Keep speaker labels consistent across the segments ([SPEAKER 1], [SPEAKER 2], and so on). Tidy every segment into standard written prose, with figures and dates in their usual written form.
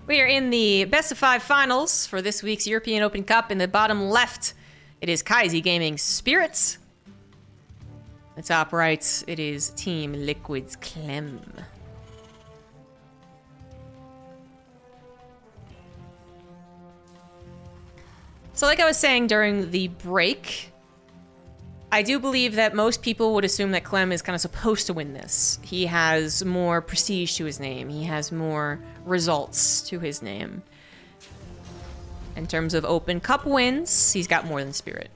[SPEAKER 1] We are in the best of 5 finals for this week's European Open Cup. In the bottom left, it is Kaisi Gaming Spirits. The top right, it is Team Liquid's Clem. So like I was saying during the break, I do believe that most people would assume that Clem is kind of supposed to win this. He has more prestige to his name. He has more results to his name. In terms of Open Cup wins, he's got more than Spirit.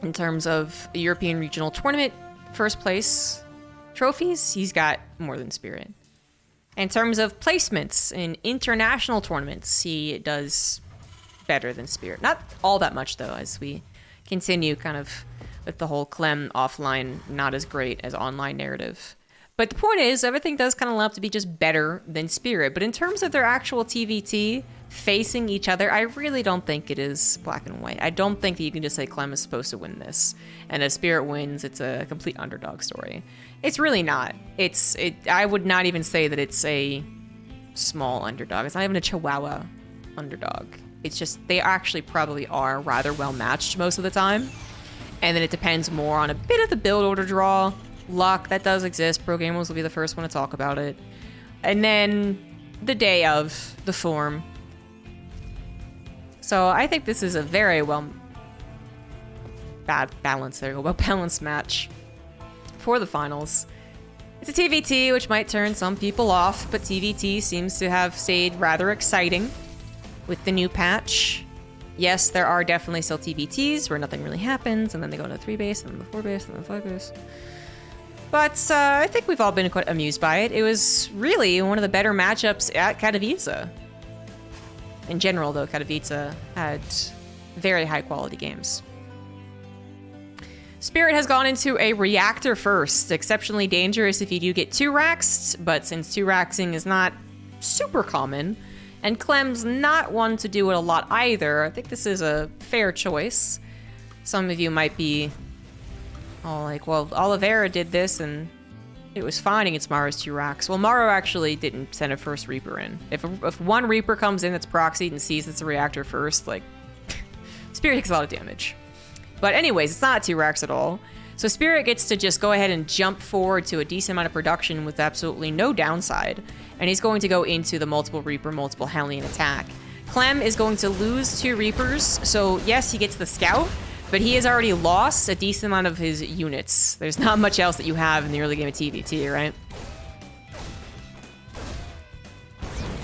[SPEAKER 1] In terms of the European Regional Tournament first place trophies, he's got more than Spirit. In terms of placements in international tournaments, he does better than Spirit. Not all that much, though, as we continue kind of with the whole Clem offline, not as great as online narrative. But the point is, everything does kind of line up to be just better than Spirit. But in terms of their actual TvT facing each other, I really don't think it is black and white. I don't think that you can just say Clem is supposed to win this, and if Spirit wins, it's a complete underdog story. It's really not. I would not even say that it's a small underdog. It's not even a Chihuahua underdog. It's just they actually probably are rather well matched most of the time. And then it depends more on a bit of the build order draw. Luck, that does exist. Pro Gamers will be the first one to talk about it. And then the day of, the form. So I think this is a very well balanced match for the finals. It's a TvT, which might turn some people off, but TvT seems to have stayed rather exciting with the new patch. Yes, there are definitely still TvTs where nothing really happens, and then they go to 3 base, and then the 4 base, and then 5 base. But I think we've all been quite amused by it. It was really one of the better matchups at Katowice. In general, though, Katowice had very high-quality games. Spirit has gone into a reactor first. Exceptionally dangerous if you do get 2-raxed, but since 2-raxing is not super common, and Clem's not one to do it a lot either, I think this is a fair choice. Some of you might be all like, well, Oliveira did this and it was fine against Maro's 2-racks. Well, Maro actually didn't send a first Reaper in. If one Reaper comes in that's proxied and sees it's a reactor first, like, Spirit takes a lot of damage. But anyways, it's not 2-racks at all. So Spirit gets to just go ahead and jump forward to a decent amount of production with absolutely no downside. And he's going to go into the multiple Reaper, multiple Hellion attack. Clem is going to lose 2 Reapers, so yes, he gets the Scout, but he has already lost a decent amount of his units. There's not much else that you have in the early game of TvT, right?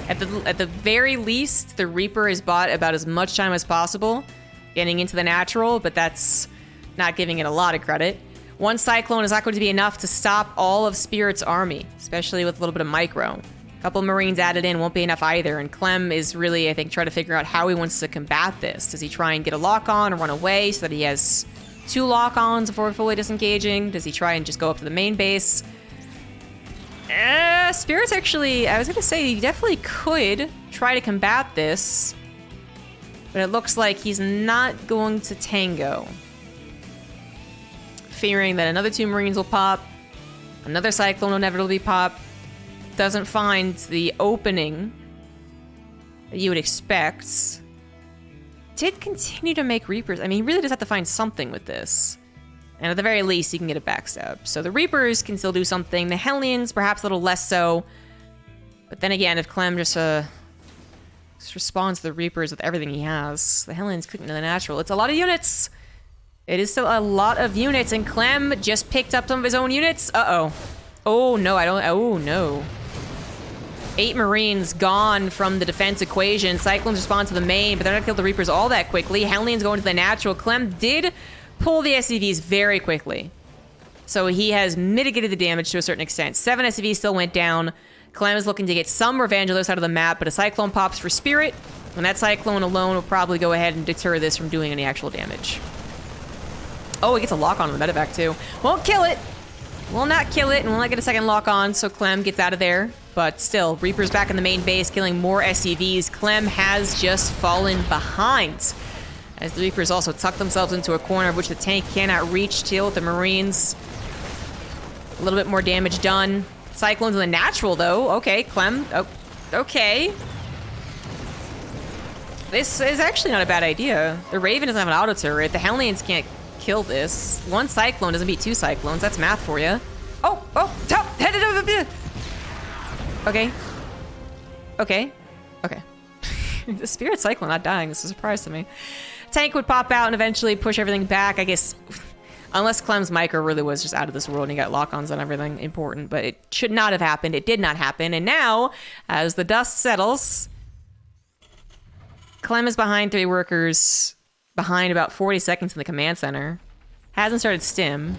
[SPEAKER 1] At the very least, the Reaper is bought about as much time as possible, getting into the natural, but that's not giving it a lot of credit. One Cyclone is not going to be enough to stop all of Spirit's army, especially with a little bit of micro. A couple Marines added in won't be enough either, and Clem is really, I think, trying to figure out how he wants to combat this. Does he try and get a lock-on or run away so that he has 2 lock-ons before fully disengaging? Does he try and just go up to the main base? Spirit's actually, I was going to say, he definitely could try to combat this, but it looks like he's not going to tango. Fearing that another 2 Marines will pop, another Cyclone will inevitably pop, doesn't find the opening that you would expect. Did continue to make Reapers. I mean, he really does have to find something with this. And at the very least, he can get a backstab. So the Reapers can still do something. The Hellions, perhaps a little less so. But then again, if Clem just responds to the Reapers with everything he has, the Hellions couldn't into the natural. It's a lot of units. It is still a lot of units, and Clem just picked up some of his own units. Uh-oh. Oh, no, oh, no. 8 Marines gone from the defense equation. Cyclones respond to the main, but they're not kill the Reapers all that quickly. Hellions going to the natural. Clem did pull the SCVs very quickly. So he has mitigated the damage to a certain extent. 7 SCVs still went down. Clem is looking to get some revenge on the other side of the map, but a Cyclone pops for Spirit, and that Cyclone alone will probably go ahead and deter this from doing any actual damage. Oh, he gets a lock on the medevac too. Won't kill it. Will not kill it, and will not get a second lock on, so Clem gets out of there. But still, Reaper's back in the main base, killing more SCVs. Clem has just fallen behind, as the Reapers also tuck themselves into a corner of which the tank cannot reach. Deal with the Marines. A little bit more damage done. Cyclones in the natural, though. Okay, Clem. Oh, okay. This is actually not a bad idea. The Raven doesn't have an auto turret. The Hellions can't kill this. One Cyclone doesn't beat two Cyclones. That's math for you. Oh, top, headed over the... Okay. Okay. Okay. The Spirit Cyclone not dying. This is a surprise to me. Tank would pop out and eventually push everything back, I guess. Unless Clem's micro really was just out of this world and he got lock-ons on everything important. But it should not have happened. It did not happen. And now, as the dust settles... Clem is behind 3 workers, behind about 40 seconds in the command center. Hasn't started stim.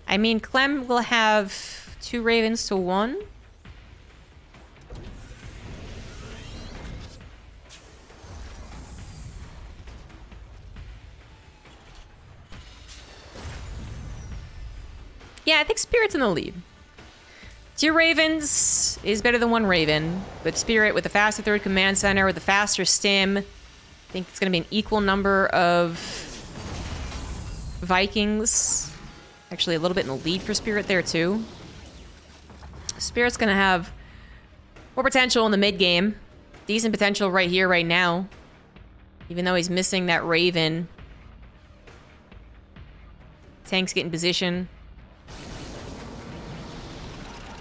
[SPEAKER 1] I mean, Clem will have 2 Ravens to 1. Yeah, I think Spirit's in the lead. 2 Ravens is better than 1 Raven, but Spirit with the faster 3rd command center, with the faster stim, I think it's going to be an equal number of Vikings. Actually, a little bit in the lead for Spirit there, too. Spirit's going to have more potential in the mid-game. Decent potential right here, right now. Even though he's missing that Raven. Tank's getting position.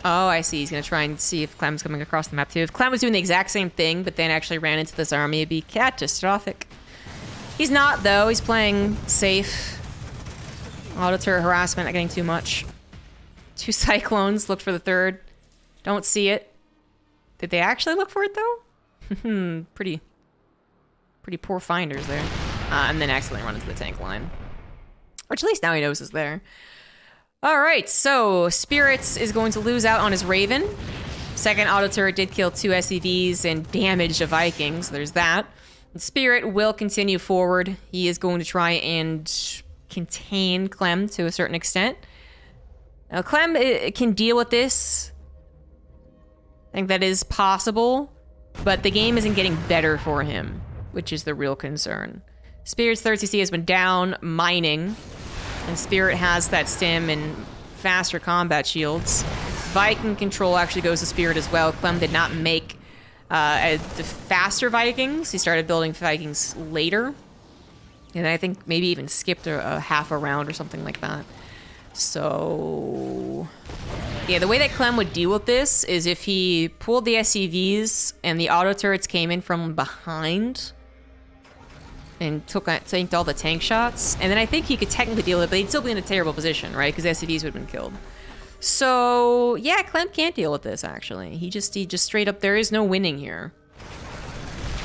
[SPEAKER 1] Oh, I see. He's going to try and see if Clem's coming across the map, too. If Clem was doing the exact same thing, but then actually ran into this army, it'd be catastrophic. He's not, though. He's playing safe. Auto turret harassment, not getting too much. 2 Cyclones. Look for the 3rd. Don't see it. Did they actually look for it, though? Pretty poor finders there. And then accidentally run into the tank line. Which at least now he knows is there. Alright, so Spirits is going to lose out on his Raven. Second auto turret did kill 2 SCVs and damage a Viking, so there's that. And Spirit will continue forward. He is going to try and contain Clem to a certain extent. Now, Clem can deal with this. I think that is possible, but the game isn't getting better for him, which is the real concern. Spirit's 3rd CC has been down, mining. And Spirit has that stim and faster combat shields. Viking control actually goes to Spirit as well. Clem did not make the faster Vikings. He started building Vikings later. And I think maybe even skipped a half a round or something like that. So... yeah, the way that Clem would deal with this is if he pulled the SCVs and the auto turrets came in from behind... and tanked all the tank shots. And then I think he could technically deal with it, but he'd still be in a terrible position, right? Because SCVs would have been killed. So, yeah, Clem can't deal with this, actually. He just straight up, there is no winning here.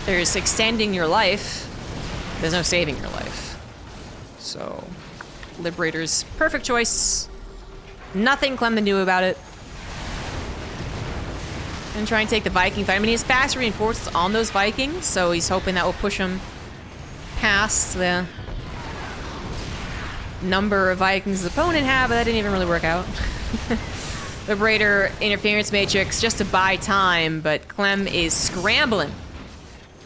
[SPEAKER 1] There's extending your life. There's no saving your life. So, Liberator's perfect choice. Nothing Clem can do about it. And try and take the Viking fight. I mean, he has fast reinforcements on those Vikings, so he's hoping that will push him past the number of Vikings his opponent had, but that didn't even really work out. Liberator interference matrix just to buy time, but Clem is scrambling.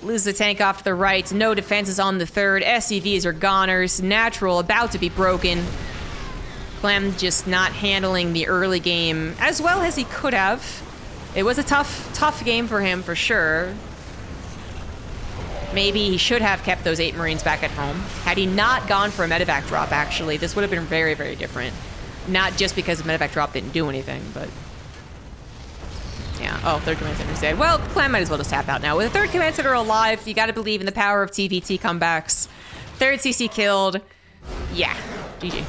[SPEAKER 1] Loses the tank off to the right. No defenses on the 3rd. SCVs are goners. Natural about to be broken. Clem just not handling the early game as well as he could have. It was a tough game for him for sure. Maybe he should have kept those 8 Marines back at home. Had he not gone for a medevac drop, actually, this would have been very, very different. Not just because the medevac drop didn't do anything, but... yeah. Oh, 3rd command center's dead. Well, Clem might as well just tap out now. With the 3rd command center alive, you gotta believe in the power of TvT comebacks. 3rd CC killed. Yeah. GG.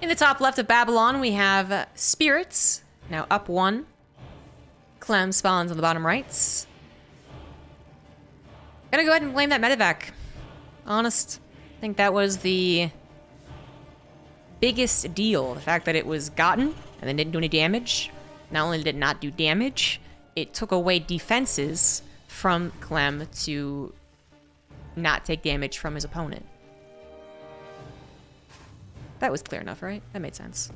[SPEAKER 1] In the top left of Babylon, we have Spirits. Now up 1. Clem spawns on the bottom right. Gotta go ahead and blame that medevac. Honest. I think that was the biggest deal. The fact that it was gotten and then didn't do any damage. Not only did it not do damage, it took away defenses from Clem to not take damage from his opponent. That was clear enough, right? That made sense.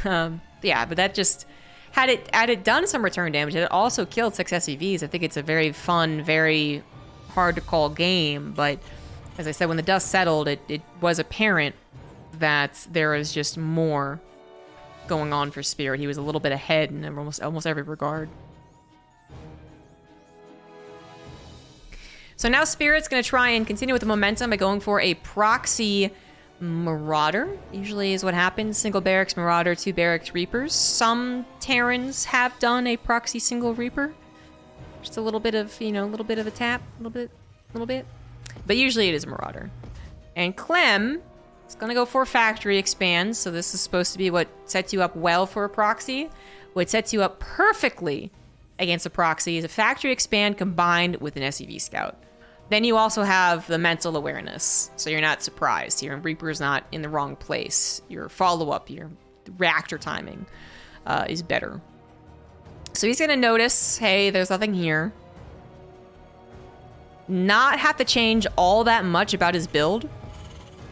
[SPEAKER 1] Yeah, but that just... had it done some return damage, it also killed 6 SCVs. I think it's a very fun, very hard to call game, but As I said, when the dust settled, it was apparent that there is just more going on for Spirit. He was a little bit ahead in almost every regard. So now Spirit's going to try and continue with the momentum by going for a proxy Marauder. Usually is what happens. Single Barracks Marauder, 2 Barracks Reapers. Some Terrans have done a proxy single Reaper. Just a little bit of, you know, a little bit of a tap. A little bit. But usually it is Marauder. And Clem is going to go for Factory Expand. So this is supposed to be what sets you up well for a proxy. What sets you up perfectly against a proxy is a Factory Expand combined with an SCV Scout. Then you also have the mental awareness, so you're not surprised. Your Reaper's not in the wrong place. Your follow-up, your reactor timing is better. So he's going to notice, hey, there's nothing here. Not have to change all that much about his build.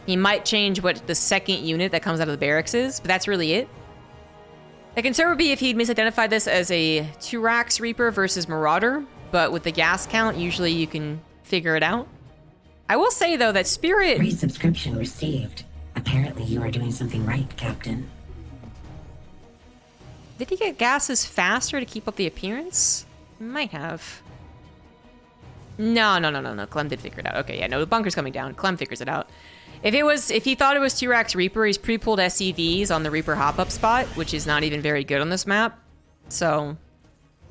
[SPEAKER 1] He might change what the second unit that comes out of the barracks is, but that's really it. The concern would be if he'd misidentified this as a Turax Reaper versus Marauder, but with the gas count, usually you can figure it out. I will say, though, that Spirit...
[SPEAKER 2] Resubscription received. Apparently you are doing something right, Captain.
[SPEAKER 1] Did he get gases faster to keep up the appearance? Might have. No. Clem did figure it out. Okay, yeah, no, the bunker's coming down. Clem figures it out. If he thought it was Turax Reaper, he's pre-pulled SCVs on the Reaper hop-up spot, which is not even very good on this map. So,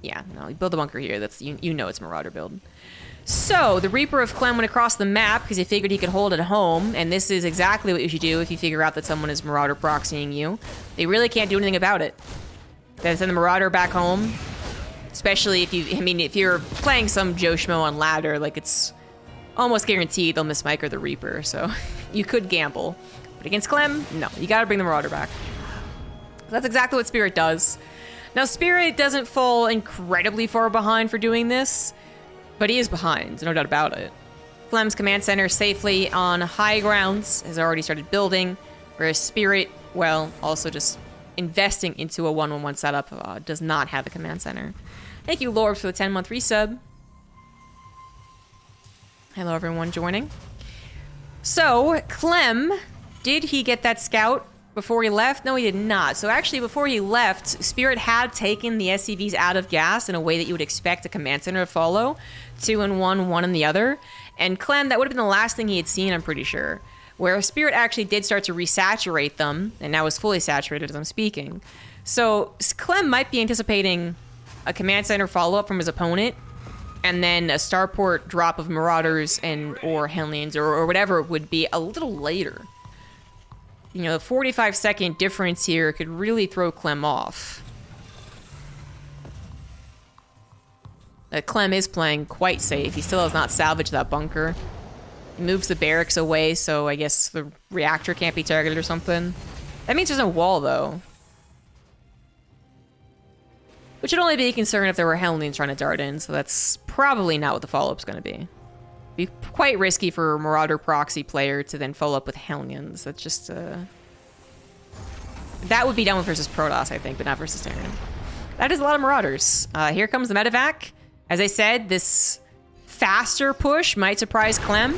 [SPEAKER 1] yeah, no, you build the bunker here. That's you know it's Marauder build. So, the Reaper of Clem went across the map because he figured he could hold it home, and this is exactly what you should do if you figure out that someone is Marauder proxying you. They really can't do anything about it. Then send the Marauder back home, especially if you're playing some Joe Schmo on ladder, like it's almost guaranteed they'll miss Mike or the Reaper, so you could gamble. But against Clem, no, you gotta bring the Marauder back. That's exactly what Spirit does. Now, Spirit doesn't fall incredibly far behind for doing this, but he is behind, no doubt about it. Clem's command center safely on high grounds has already started building, whereas Spirit, well, also just investing into a 1-1-1 setup does not have a command center. Thank you, Lord, for the 10-month resub. Hello, everyone joining. So, Clem, did he get that scout before he left? No, he did not. So actually, before he left, Spirit had taken the SCVs out of gas in a way that you would expect a command center to follow. 2 in one, 1 in the other. And Clem, that would have been the last thing he had seen, I'm pretty sure. Where Spirit actually did start to resaturate them, and now is fully saturated as I'm speaking. So Clem might be anticipating a command center follow-up from his opponent, and then a starport drop of Marauders or Hellions or whatever would be a little later. You know, the 45-second difference here could really throw Clem off. Clem is playing quite safe. He still has not salvaged that bunker. He moves the barracks away, so I guess the reactor can't be targeted or something. That means there's no wall, though. Which would only be a concern if there were Hellions trying to dart in, so that's probably not what the follow-up's going to be. Be quite risky for a Marauder proxy player to then follow up with Hellions. That's just, that would be done with versus Protoss, I think, but not versus Terran. That is a lot of Marauders. Here comes the medevac. As I said, this faster push might surprise Clem,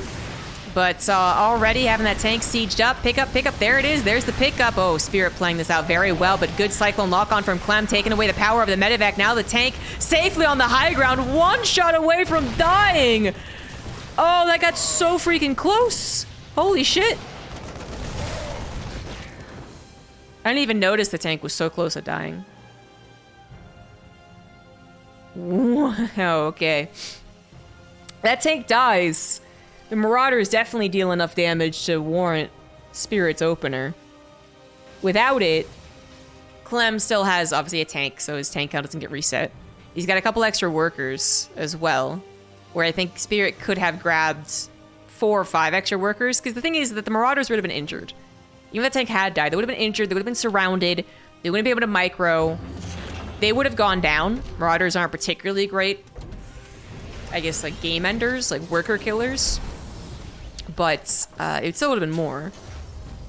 [SPEAKER 1] but already having that tank sieged up. Pick up, there it is. There's the pickup. Oh, Spirit playing this out very well, but good Cyclone lock-on from Clem, taking away the power of the medevac. Now the tank safely on the high ground, 1 shot away from dying. Oh, that got so freaking close. Holy shit. I didn't even notice the tank was so close to dying. Wow, okay. That tank dies. The Marauders definitely deal enough damage to warrant Spirit's opener. Without it, Clem still has, obviously, a tank, so his tank count doesn't get reset. He's got a couple extra workers as well, where I think Spirit could have grabbed 4 or 5 extra workers, because the thing is that the Marauders would have been injured. Even if the tank had died, they would have been injured, they would have been surrounded, they wouldn't be able to micro, they would have gone down. Marauders aren't particularly great, I guess, like game enders, like worker killers, but it still would have been more.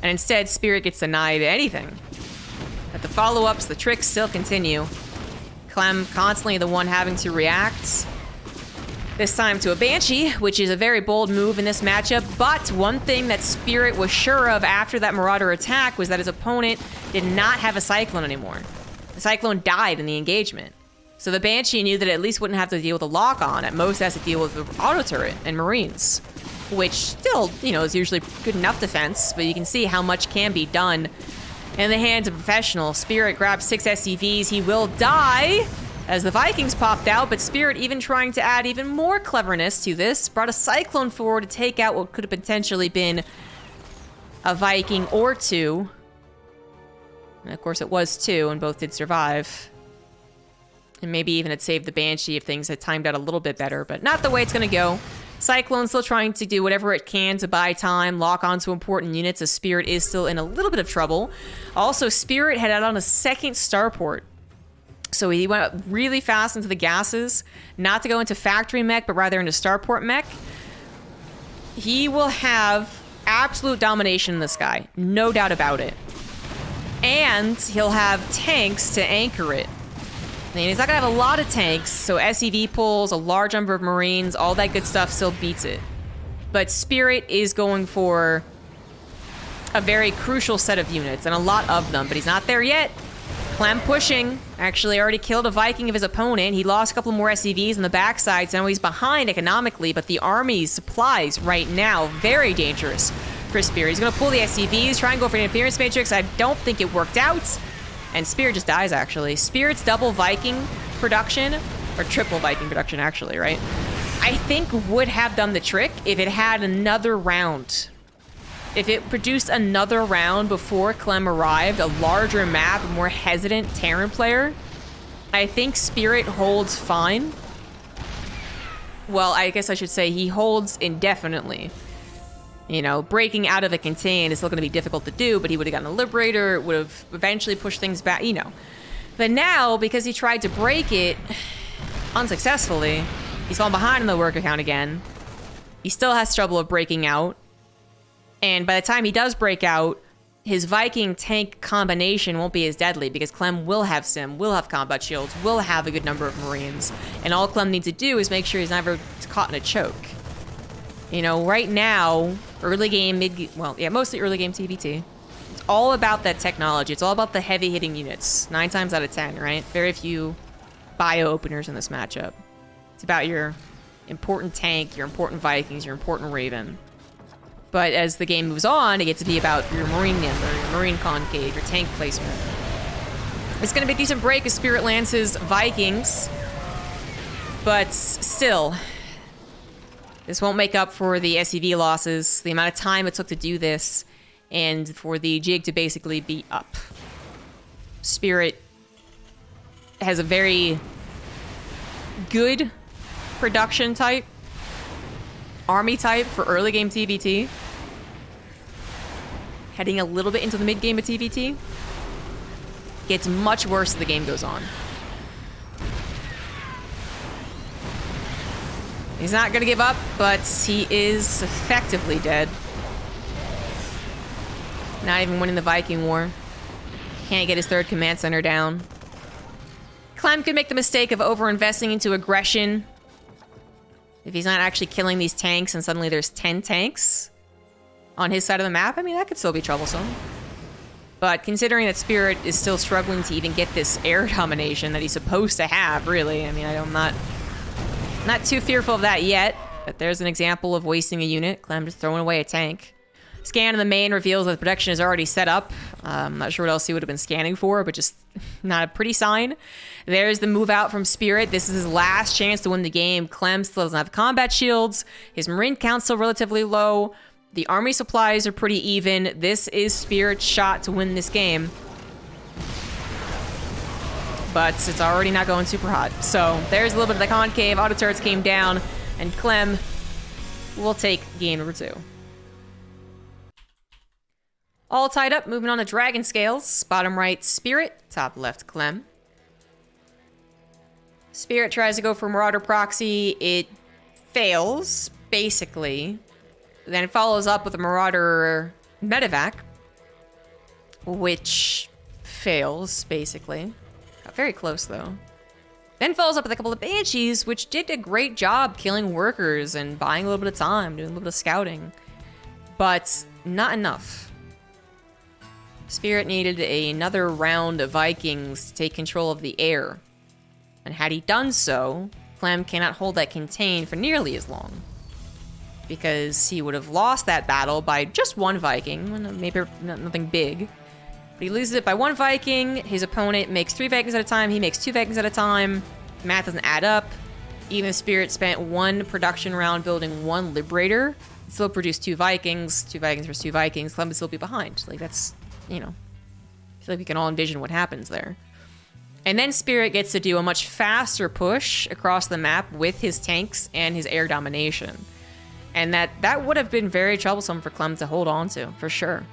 [SPEAKER 1] And instead, Spirit gets denied anything. But the follow-ups, the tricks still continue. Clem constantly the one having to react. This time to a Banshee, which is a very bold move in this matchup, but one thing that Spirit was sure of after that Marauder attack was that his opponent did not have a Cyclone anymore. The Cyclone died in the engagement. So the Banshee knew that it at least wouldn't have to deal with a lock-on. At most, it has to deal with the auto turret and Marines, which still, you know, is usually good enough defense, but you can see how much can be done in the hands of a professional. Spirit grabs 6 SCVs. He will die as the Vikings popped out, but Spirit, even trying to add even more cleverness to this, brought a Cyclone forward to take out what could have potentially been a Viking or 2. And of course, it was 2, and both did survive. And maybe even had saved the Banshee if things had timed out a little bit better, but not the way it's going to go. Cyclone still trying to do whatever it can to buy time, lock onto important units, as Spirit is still in a little bit of trouble. Also, Spirit had out on a second starport. So he went up really fast into the gases, not to go into factory mech, but rather into starport mech. He will have absolute domination in the sky, no doubt about it. And he'll have tanks to anchor it. I mean, he's not gonna have a lot of tanks, so SCV pulls, a large number of Marines, all that good stuff still beats it. But Spirit is going for a very crucial set of units, and a lot of them, but he's not there yet. Clem pushing, actually already killed a Viking of his opponent. He lost a couple more SCVs on the backside, so now he's behind economically, but the army's supplies right now, very dangerous for Spirit. He's gonna pull the SCVs, try and go for an interference matrix. I don't think it worked out. And Spirit just dies, actually. Spirit's double Viking production, or triple Viking production, actually, right? I think would have done the trick if it had another round. If it produced another round before Clem arrived, a larger map, a more hesitant Terran player, I think Spirit holds fine. Well, I guess I should say he holds indefinitely. You know, breaking out of a contain is still going to be difficult to do, but he would have gotten a Liberator, would have eventually pushed things back, you know. But now, because he tried to break it unsuccessfully, he's fallen behind in the work account again. He still has trouble of breaking out. And by the time he does break out, his Viking tank combination won't be as deadly because Clem will have Sim, will have combat shields, will have a good number of Marines. And all Clem needs to do is make sure he's never caught in a choke. You know, right now, early game, mostly early game TvT. It's all about that technology. It's all about the heavy hitting units. 9 times out of 10, right? Very few bio openers in this matchup. It's about your important tank, your important Vikings, your important Raven. But as the game moves on, it gets to be about your Marine number, your Marine concave, your tank placement. It's going to be a decent break as Spirit lands his Vikings. But still, this won't make up for the SCV losses, the amount of time it took to do this, and for the jig to basically be up. Spirit has a very good production type, army type for early game TvT. Heading a little bit into the mid game of TvT. Gets much worse as the game goes on. He's not gonna give up, but he is effectively dead. Not even winning the Viking War. Can't get his 3rd command center down. Clem could make the mistake of over-investing into aggression. If he's not actually killing these tanks and suddenly there's 10 tanks on his side of the map, I mean, that could still be troublesome. But considering that Spirit is still struggling to even get this air domination that he's supposed to have, really, I mean, I'm not too fearful of that yet, but there's an example of wasting a unit. Clem just throwing away a tank. Scan in the main reveals that the production is already set up. I'm not sure what else he would have been scanning for, but just not a pretty sign. There's the move out from Spirit. This is his last chance to win the game. Clem still doesn't have combat shields. His Marine count's still relatively low. The army supplies are pretty even. This is Spirit's shot to win this game. But it's already not going super hot. So there's a little bit of the concave. Auto turrets came down, and Clem will take game number 2. All tied up, moving on to Dragon Scales. Bottom right, Spirit. Top left, Clem. Spirit tries to go for Marauder Proxy. It fails, basically. Then it follows up with a Marauder Medevac, which fails, basically. Got very close, though. Then follows up with a couple of Banshees, which did a great job killing workers and buying a little bit of time, doing a little bit of scouting. But not enough. Spirit needed another round of Vikings to take control of the air. And had he done so, Clem cannot hold that contain for nearly as long. Because he would have lost that battle by just one Viking, maybe nothing big. But he loses it by one Viking, his opponent makes 3 Vikings at a time, he makes 2 Vikings at a time. Math doesn't add up. Even if Spirit spent 1 production round building 1 Liberator, it still produced 2 Vikings. 2 Vikings versus 2 Vikings, Clem would still be behind. Like, that's, you know, I feel like we can all envision what happens there. And then Spirit gets to do a much faster push across the map with his tanks and his air domination. And that would have been very troublesome for Clem to hold on to, for sure.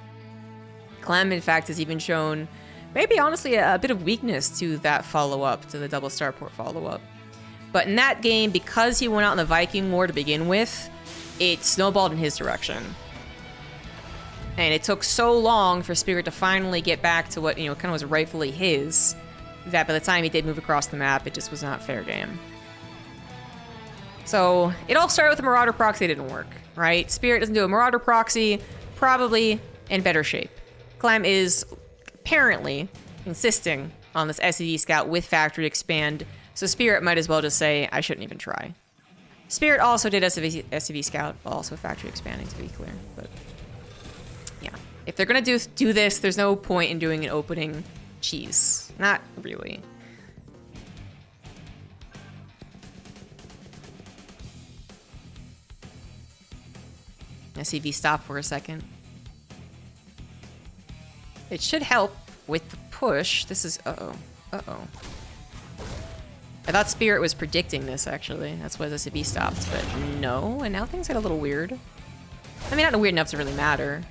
[SPEAKER 1] Clem, in fact, has even shown maybe honestly a bit of weakness to that follow-up, to the double starport follow-up. But in that game, because he went out in the Viking War to begin with, it snowballed in his direction. And it took so long for Spirit to finally get back to what, you know, kind of was rightfully his, that by the time he did move across the map, it just was not fair game. So it all started with a Marauder proxy that didn't work, right? Spirit doesn't do a Marauder proxy, probably in better shape. Clem is apparently insisting on this SCV scout with factory expand, so Spirit might as well just say, I shouldn't even try. Spirit also did SCV scout, while also factory expanding, to be clear. But yeah, if they're gonna do this, there's no point in doing an opening cheese. Not really. SCV stop for a second. It should help with the push. This is... Uh-oh. Uh-oh. I thought Spirit was predicting this, actually. That's why the SCV stopped, but no. And now things get a little weird. I mean, not weird enough to really matter.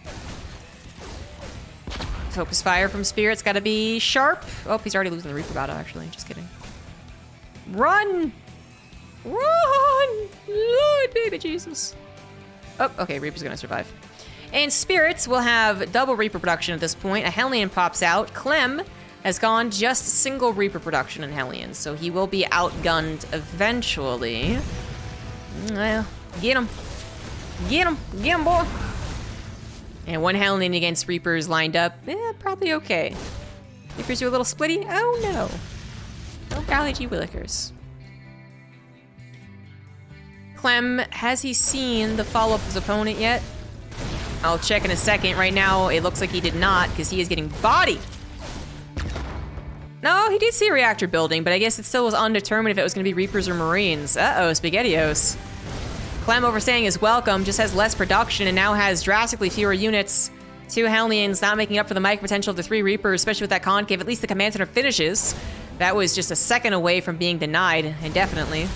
[SPEAKER 1] Focus fire from Spirit's gotta be sharp. Oh, he's already losing the Reaper battle, actually. Just kidding. Run! Run! Lord, baby Jesus. Oh, okay, Reaper's gonna survive. And Spirits will have double Reaper production at this point. A Hellion pops out. Clem has gone just single Reaper production in Hellion, so he will be outgunned eventually. Well, get him. Get him. Get him, boy. And 1 Hellion against Reapers lined up. Probably okay. Reapers are a little splitty. Oh, no. Oh, golly gee willikers. Clem, has he seen the follow-up of his opponent yet? I'll check in a second. Right now, it looks like he did not, because he is getting bodied. No, he did see a reactor building, but I guess it still was undetermined if it was going to be Reapers or Marines. Uh-oh, SpaghettiOs. Clem overstaying his welcome, just has less production and now has drastically fewer units. 2 Hellions not making up for the micro potential of the 3 Reapers, especially with that concave. At least the command center finishes. That was just a second away from being denied, indefinitely.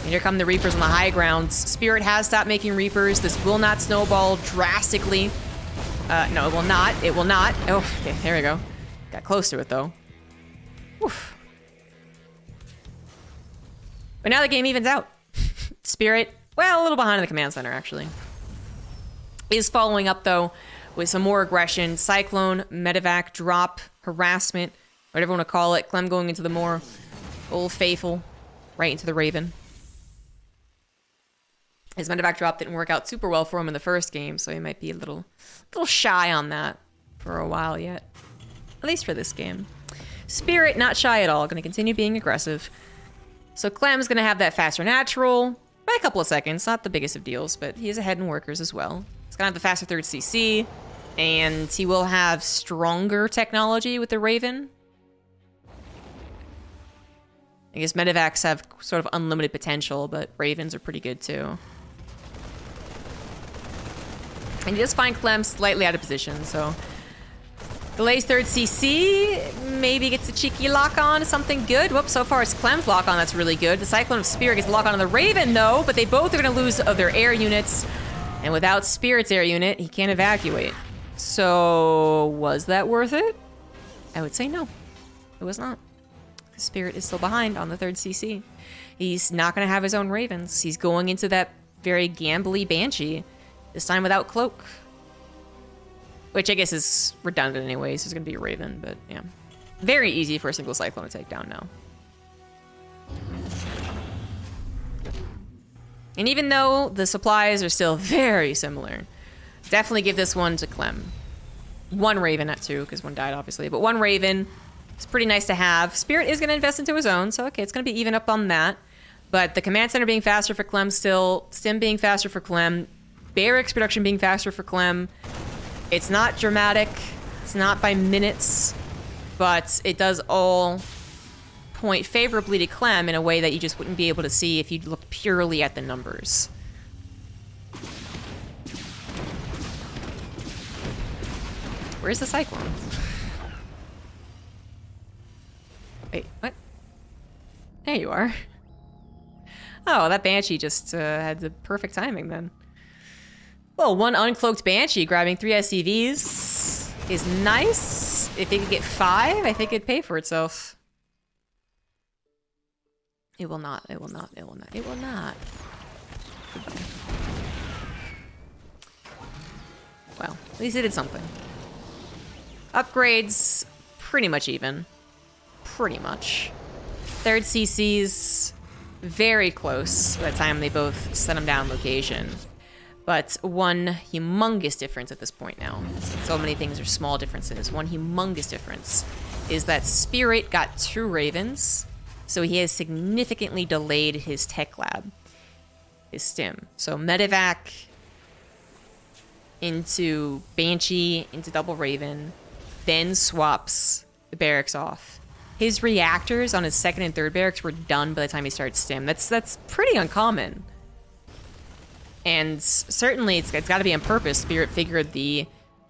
[SPEAKER 1] And here come the Reapers on the high grounds. Spirit has stopped making Reapers. This will not snowball drastically. No, it will not. It will not. Oh, okay, there we go. Got close to it, though. Oof. But now the game evens out. Spirit, well, a little behind in the command center, actually. Is following up, though, with some more aggression. Cyclone, medevac, drop, harassment, whatever you want to call it. Clem going into the more old faithful, right into the Raven. His medevac drop didn't work out super well for him in the first game, so he might be a little shy on that for a while yet. At least for this game. Spirit, not shy at all. Going to continue being aggressive. So Clem's going to have that faster natural by a couple of seconds. Not the biggest of deals, but he is ahead in workers as well. He's going to have the faster 3rd CC. And he will have stronger technology with the Raven. I guess medevacs have sort of unlimited potential, but Ravens are pretty good too. And you just find Clem slightly out of position, so... Delays 3rd CC, maybe gets a cheeky lock-on, something good. Whoops, so far it's Clem's lock-on that's really good. The Cyclone of Spirit gets a lock-on the Raven, though, but they both are going to lose of their air units. And without Spirit's air unit, he can't evacuate. So, was that worth it? I would say no. It was not. Spirit is still behind on the 3rd CC. He's not going to have his own Ravens. He's going into that very gambly Banshee, this time without Cloak. Which I guess is redundant anyways. There's going to be a Raven, but yeah. Very easy for a single Cyclone to take down now. And even though the supplies are still very similar, definitely give this one to Clem. One Raven, not two, because one died, obviously. But one Raven. It's pretty nice to have. Spirit is going to invest into his own, so okay, it's going to be even up on that. But the command center being faster for Clem still, Stim being faster for Clem, barracks production being faster for Clem. It's not dramatic, it's not by minutes, but it does all point favorably to Clem in a way that you just wouldn't be able to see if you look purely at the numbers. Where's the Cyclone? Wait, what? There you are. Oh, that Banshee just had the perfect timing then. Well, one uncloaked Banshee grabbing 3 SCVs is nice. If it could get 5, I think it'd pay for itself. It will not, it will not, it will not, it will not. Goodbye. Well, at least it did something. Upgrades, pretty much even. Pretty much. Third CC's very close by the time they both set them down location. But one humongous difference at this point now. So many things are small differences. One humongous difference is that Spirit got 2 Ravens, so he has significantly delayed his tech lab, his stim. So Medevac into Banshee into double Raven, then swaps the barracks off. His reactors on his second and third barracks were done by the time he started stim. That's pretty uncommon. And certainly it's got to be on purpose. Spirit figured the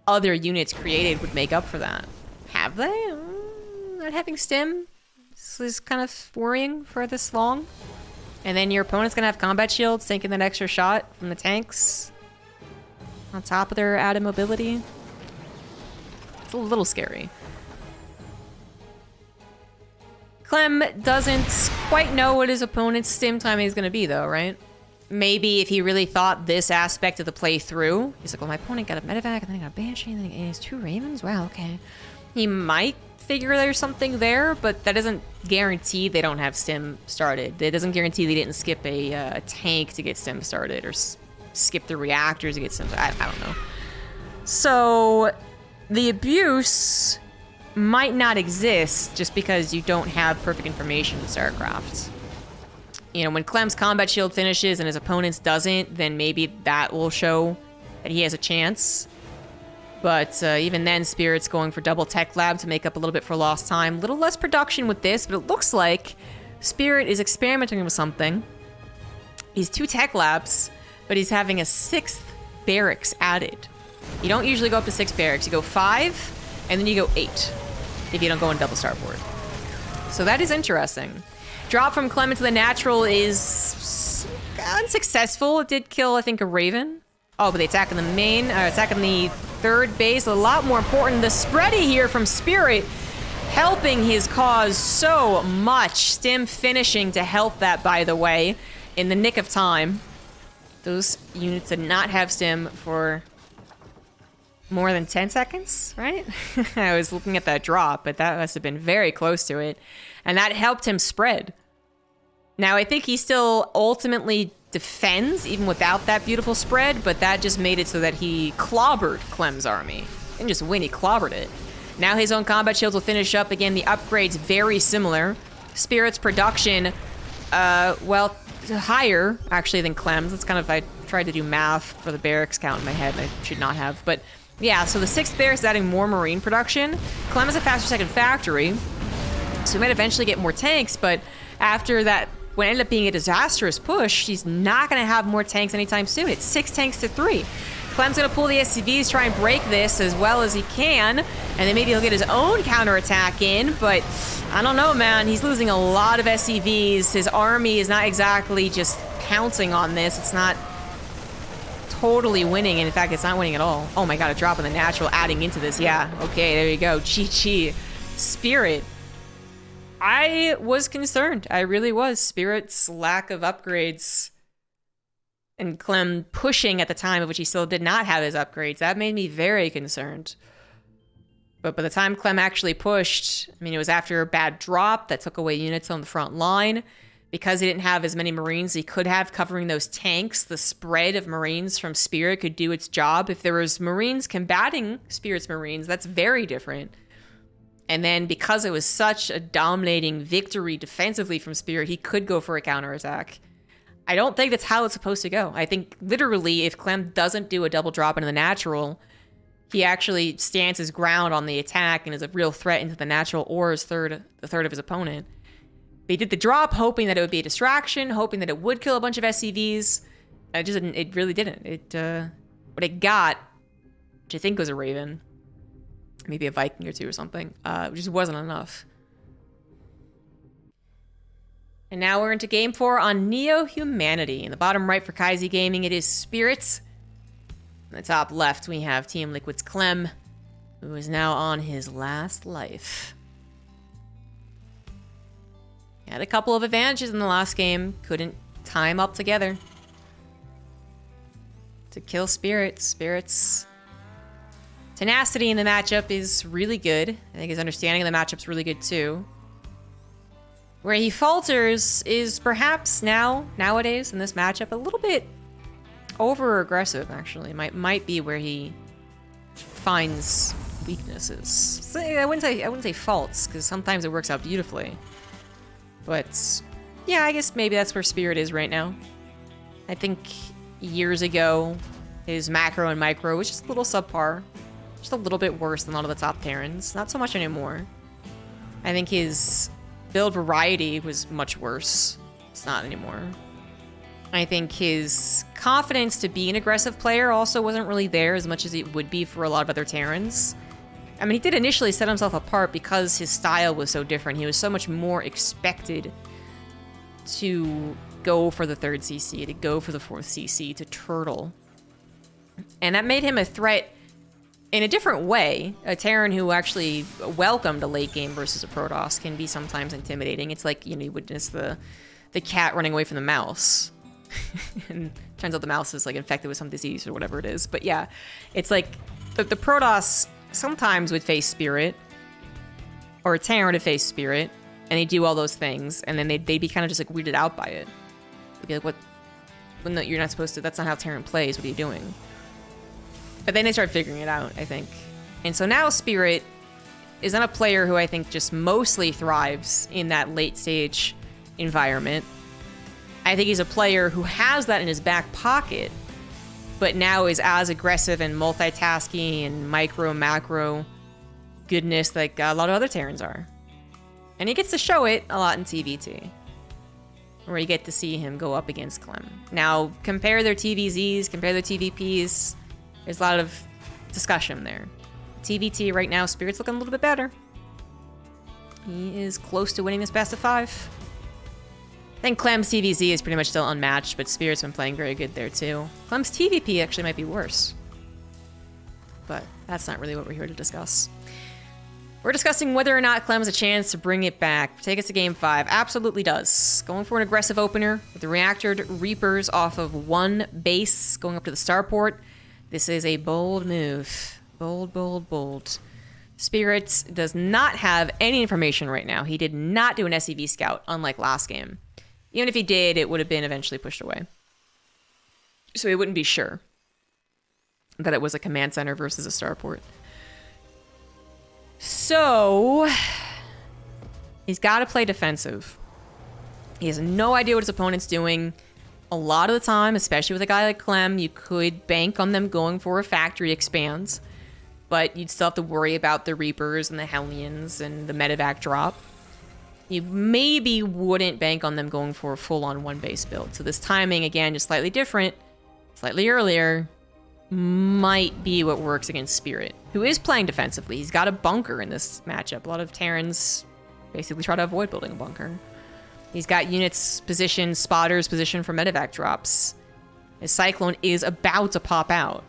[SPEAKER 1] other units created would make up for that. Have they? Not having stim? This is kind of worrying for this long. And then your opponent's going to have combat shields, taking that extra shot from the tanks on top of their added mobility. It's a little scary. Clem doesn't quite know what his opponent's stim timing is going to be, though, right? Maybe if he really thought this aspect of the play through, he's like, well, my opponent got a Medevac, and then he got a Banshee, and then he has 2 Ravens? Wow, okay. He might figure there's something there, but that doesn't guarantee they don't have stim started. It doesn't guarantee they didn't skip a tank to get stim started, or skip the reactors to get stim started. I don't know. So, the abuse might not exist just because you don't have perfect information in StarCraft. You know, when Clem's combat shield finishes and his opponent's doesn't, then maybe that will show that he has a chance. But even then, Spirit's going for double tech lab to make up a little bit for lost time. A little less production with this, but it looks like Spirit is experimenting with something. He's 2 tech labs, but he's having a 6th barracks added. You don't usually go up to 6 barracks. You go 5, and then you go 8 if you don't go in double starboard. So that is interesting. Drop from Clem into the natural is unsuccessful. It did kill, I think, a Raven. Oh, but they attacking the main, attacking the third base. A lot more important. The spready here from Spirit helping his cause so much. Stim finishing to help that, by the way, in the nick of time. Those units did not have stim for more than 10 seconds, right? I was looking at that drop, but that must have been very close to it. And that helped him spread. Now, I think he still ultimately defends, even without that beautiful spread, but that just made it so that he clobbered Clem's army. He didn't just win, he clobbered it. Now his own combat shields will finish up. Again, the upgrade's very similar. Spirit's production, well, higher, actually, than Clem's. That's kind of, I tried to do math for the barracks count in my head, and I should not have. But yeah, so the 6th barracks is adding more marine production. Clem has a faster second factory, so we might eventually get more tanks, but after that, what ended up being a disastrous push, he's not going to have more tanks anytime soon. It's 6 tanks to 3. Clem's going to pull the SCVs, try and break this as well as he can, and then maybe he'll get his own counterattack in, but I don't know, man. He's losing a lot of SCVs. His army is not exactly just pouncing on this. It's not totally winning, and in fact, it's not winning at all. Oh my god, a drop in the natural adding into this. Yeah, okay, there you go. GG. Spirit. I was concerned. I really was. Spirit's lack of upgrades and Clem pushing at the time of which he still did not have his upgrades. That made me very concerned. But by the time Clem actually pushed, I mean, it was after a bad drop that took away units on the front line. because he didn't have as many Marines he could have covering those tanks, the spread of Marines from Spirit could do its job. If there was Marines combating Spirit's Marines, that's very different. And then because it was such a dominating victory defensively from Spirit, he could go for a counterattack. I don't think that's how it's supposed to go. I think literally if Clem doesn't do a double drop into the natural, he actually stands his ground on the attack and is a real threat into the natural or his the third of his opponent. They did the drop hoping that it would be a distraction, hoping that it would kill a bunch of SCVs. It really didn't. What it got, which I think was a Raven, maybe a Viking or two or something, just wasn't enough. And now we're into game 4 on Neo Humanity. In the bottom right for Kaiser Gaming, it is Spirits. In the top left, we have Team Liquid's Clem, who is now on his last life. He had a couple of advantages in the last game. Couldn't time up together to kill Spirits. Spirits' tenacity in the matchup is really good. I think his understanding of the matchup's really good too. Where he falters is perhaps nowadays in this matchup a little bit over aggressive. Actually, might be where he finds weaknesses. So I wouldn't say faults because sometimes it works out beautifully. But yeah, I guess maybe that's where Spirit is right now. I think years ago his macro and micro was just a little subpar, just a little bit worse than a lot of the top Terrans. Not so much anymore. I think his build variety was much worse. It's not anymore. I think his confidence to be an aggressive player also wasn't really there as much as it would be for a lot of other Terrans. I mean, he did initially set himself apart because his style was so different. He was so much more expected to go for the 3rd CC, to go for the 4th CC, to turtle. And that made him a threat in a different way. A Terran who actually welcomed a late game versus a Protoss can be sometimes intimidating. It's like, you witness the cat running away from the mouse. And turns out the mouse is like infected with some disease or whatever it is. But yeah, it's like the Protoss sometimes would face Spirit, or a Terran would face Spirit, and they do all those things, and then they'd be kind of just like weirded out by it. They'd be like, what? Well, no, you're not supposed to, that's not how Terran plays, what are you doing? But then they start figuring it out, I think. And so now Spirit is not a player who I think just mostly thrives in that late stage environment. I think he's a player who has that in his back pocket, but now is as aggressive and multitasking and micro, macro goodness like a lot of other Terrans are. And he gets to show it a lot in TvT, where you get to see him go up against Clem. Now, compare their TVZs, compare their TVPs. There's a lot of discussion there. TvT right now, Spirit's looking a little bit better. He is close to winning this best of 5. I think Clem's TVZ is pretty much still unmatched, but Spirit's been playing very good there too. Clem's TVP actually might be worse. But that's not really what we're here to discuss. We're discussing whether or not Clem has a chance to bring it back. Take us to game 5. Absolutely does. Going for an aggressive opener with the reactored Reapers off of 1 base, going up to the starport. This is a bold move. Bold, bold, bold. Spirit does not have any information right now. He did not do an SCV scout, unlike last game. Even if he did, it would have been eventually pushed away. So he wouldn't be sure that it was a command center versus a starport. So he's got to play defensive. He has no idea what his opponent's doing. A lot of the time, especially with a guy like Clem, you could bank on them going for a factory expands, but you'd still have to worry about the Reapers and the Hellions and the medevac drop. You maybe wouldn't bank on them going for a full-on 1 base build. So this timing, again, just slightly different, slightly earlier, might be what works against Spirit, who is playing defensively. He's got a bunker in this matchup. A lot of Terrans basically try to avoid building a bunker. He's got units positioned, spotters positioned for medevac drops. His Cyclone is about to pop out.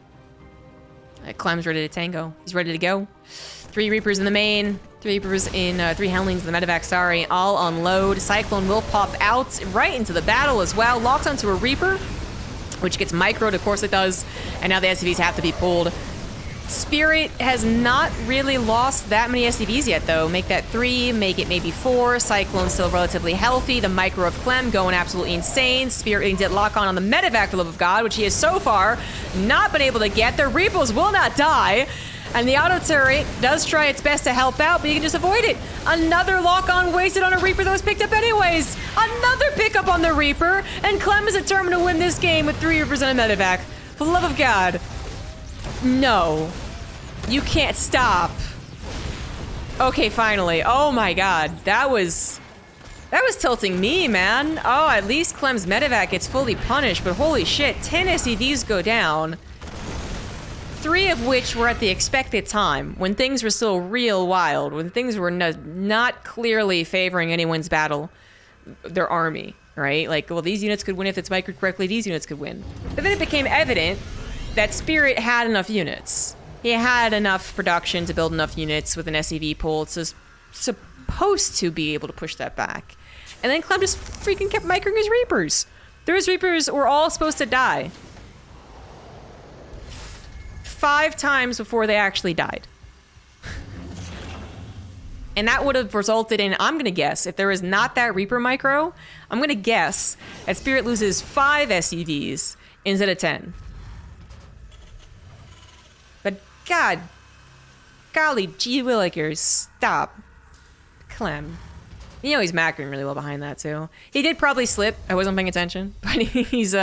[SPEAKER 1] Clem's ready to tango. He's ready to go. 3 Reapers in the main, 3 Reapers in 3 Hellings in the medevac, sorry. All unload. Cyclone will pop out right into the battle as well. Locked onto a Reaper, which gets microed, of course it does. And now the SCVs have to be pulled. Spirit has not really lost that many SCVs yet, though. Make that 3, make it maybe 4. Cyclone's still relatively healthy. The micro of Clem going absolutely insane. Spirit needs to lock on the medevac, for the love of God, which he has so far not been able to get. The Repos will not die. And the auto turret does try its best to help out, but you can just avoid it. Another lock-on wasted on a Reaper that was picked up anyways. Another pickup on the Reaper, and Clem is determined to win this game with 3 Reapers and a medevac. For the love of God. No. You can't stop. Okay, finally. Oh my God. That was tilting me, man. Oh, at least Clem's medevac gets fully punished, but holy shit, 10 SCVs go down. 3 of which were at the expected time, when things were still real wild, when things were not clearly favoring anyone's battle, their army, right? Like, well, these units could win if it's microed correctly, these units could win. But then it became evident that Spirit had enough units. He had enough production to build enough units with an SCV pool to supposed to be able to push that back. And then Clem just freaking kept microing his Reapers. Those Reapers were all supposed to die 5 times before they actually died. And that would have resulted in, I'm gonna guess, if there was not that Reaper micro, I'm gonna guess that Spirit loses 5 SCVs instead of 10. But God, golly gee willikers, stop. Clem. You know he's macroing really well behind that too. He did probably slip, I wasn't paying attention, but he's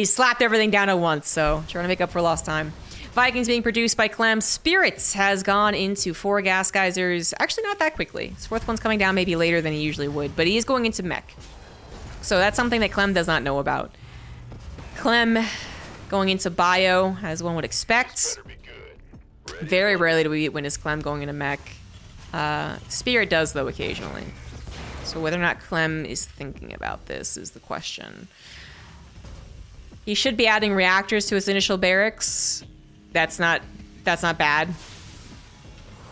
[SPEAKER 1] slapped everything down at once, so trying to make up for lost time. Vikings being produced by Clem. Spirits has gone into 4 gas geysers. Actually, not that quickly. His 4th one's coming down maybe later than he usually would, but he is going into mech. So that's something that Clem does not know about. Clem going into bio, as one would expect. Very rarely do we witness Clem going into mech. Spirit does, though, occasionally. So whether or not Clem is thinking about this is the question. He should be adding reactors to his initial barracks. That's not bad.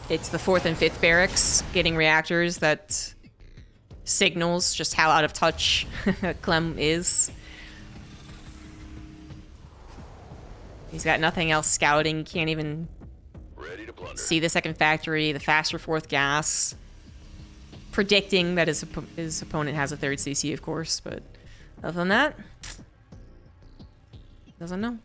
[SPEAKER 1] It's the 4th and 5th barracks getting reactors that signals just how out of touch Clem is. He's got nothing else scouting. Can't even see the 2nd factory, the faster 4th gas. Predicting that his opponent has a 3rd CC, of course, but other than that, doesn't know.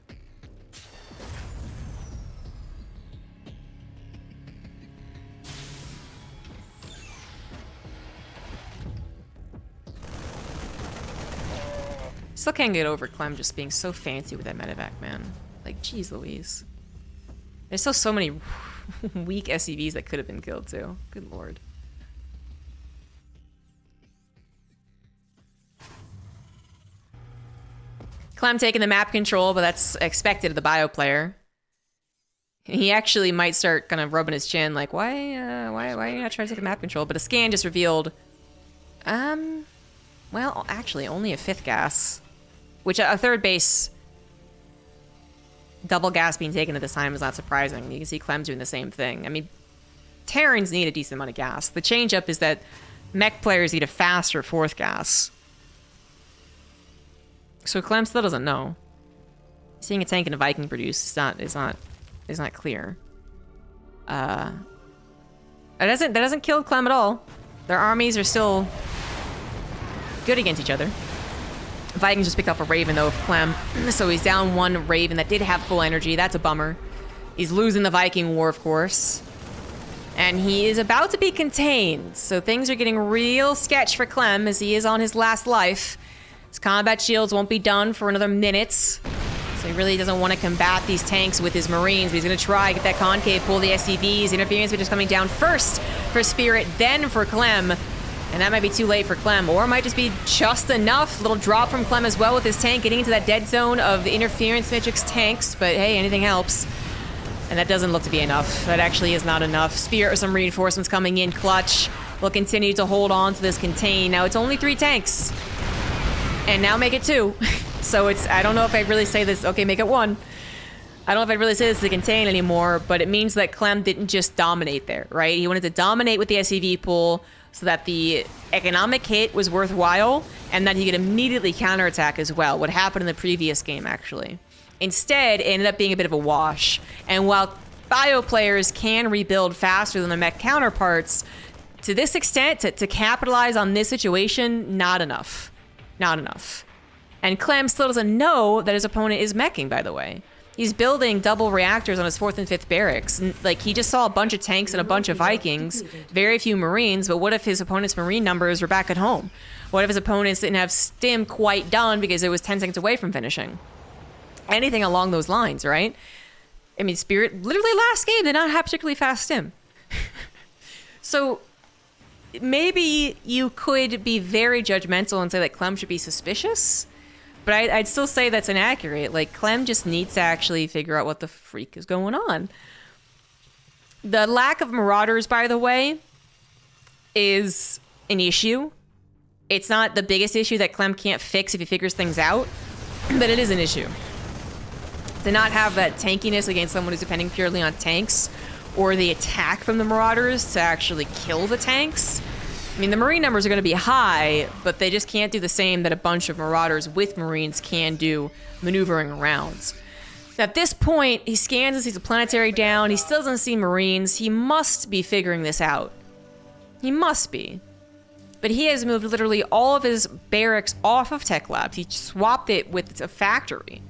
[SPEAKER 1] Still can't get over Clem just being so fancy with that medevac, man. Like, geez Louise. There's still so many weak SCVs that could have been killed, too. Good lord. Clem taking the map control, but that's expected of the bio player. He actually might start kind of rubbing his chin, like, why are you not trying to take the map control? But a scan just revealed, well, actually, only a 5th gas. Which a 3rd base double gas being taken at this time is not surprising. You can see Clem doing the same thing. I mean, Terrans need a decent amount of gas. The change-up is that mech players need a faster 4th gas. So Clem still doesn't know. Seeing a tank and a Viking produce is not clear. That doesn't kill Clem at all. Their armies are still good against each other. Vikings just picked up a Raven, though, of Clem. So he's down 1 Raven that did have full energy. That's a bummer. He's losing the Viking War, of course. And he is about to be contained. So things are getting real sketch for Clem as he is on his last life. His combat shields won't be done for another minute. So he really doesn't want to combat these tanks with his Marines. But he's going to try, get that concave, pull the SCVs. Interference just coming down first for Spirit, then for Clem. And that might be too late for Clem, or it might just be just enough. Little drop from Clem as well with his tank getting into that dead zone of the Interference Magic's tanks, but hey, anything helps. And that doesn't look to be enough. That actually is not enough. Spirit with some reinforcements coming in clutch. Will continue to hold on to this contain. Now it's only 3 tanks. And now make it 2. So it's, I don't know if I'd really say this, okay, make it 1. I don't know if I'd really say this is the contain anymore, but it means that Clem didn't just dominate there, right? He wanted to dominate with the SCV pool, so that the economic hit was worthwhile, and that he could immediately counterattack as well, what happened in the previous game, actually. Instead, it ended up being a bit of a wash. And while Bio players can rebuild faster than their mech counterparts. To this extent, to capitalize on this situation, not enough. Not enough. And Clem still doesn't know that his opponent is meching, by the way. He's building double reactors on his 4th and 5th barracks. And, like, he just saw a bunch of tanks and a bunch of Vikings, very few Marines, but what if his opponent's Marine numbers were back at home? What if his opponents didn't have stim quite done because it was 10 seconds away from finishing? Anything along those lines, right? I mean, Spirit, literally last game, did not have particularly fast stim. So maybe you could be very judgmental and say that Clem should be suspicious, but I'd still say that's inaccurate. Like, Clem just needs to actually figure out what the freak is going on. The lack of Marauders, by the way, is an issue. It's not the biggest issue that Clem can't fix if he figures things out, but it is an issue. To not have that tankiness against someone who's depending purely on tanks, or the attack from the Marauders to actually kill the tanks. I mean, the Marine numbers are going to be high, but they just can't do the same that a bunch of Marauders with Marines can do maneuvering around. At this point, he scans and sees a planetary down. He still doesn't see Marines. He must be figuring this out. He must be. But he has moved literally all of his barracks off of Tech Labs. He swapped it with a factory.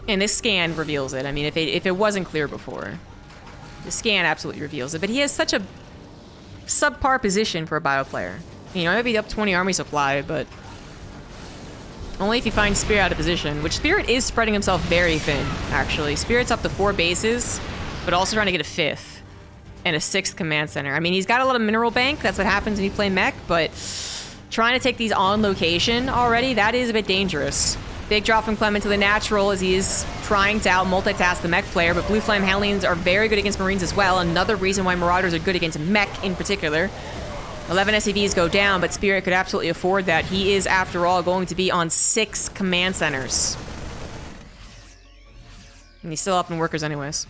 [SPEAKER 1] And this scan reveals it. I mean, if it wasn't clear before, the scan absolutely reveals it. But he has such a subpar position for a bio player. You know, maybe up 20 army supply, but only if you find Spirit out of position, which Spirit is spreading himself very thin, actually. Spirit's up to 4 bases, but also trying to get a 5th and a 6th command center. I mean, he's got a lot of mineral bank. That's what happens when you play mech, but trying to take these on location already, that is a bit dangerous. Big drop from Clem into the natural as he's trying to out-multitask the mech player, but Blue Flame Hellions are very good against Marines as well. Another reason why Marauders are good against mech in particular. 11 SCVs go down, but Spirit could absolutely afford that. He is, after all, going to be on 6 command centers. And he's still up in workers anyways.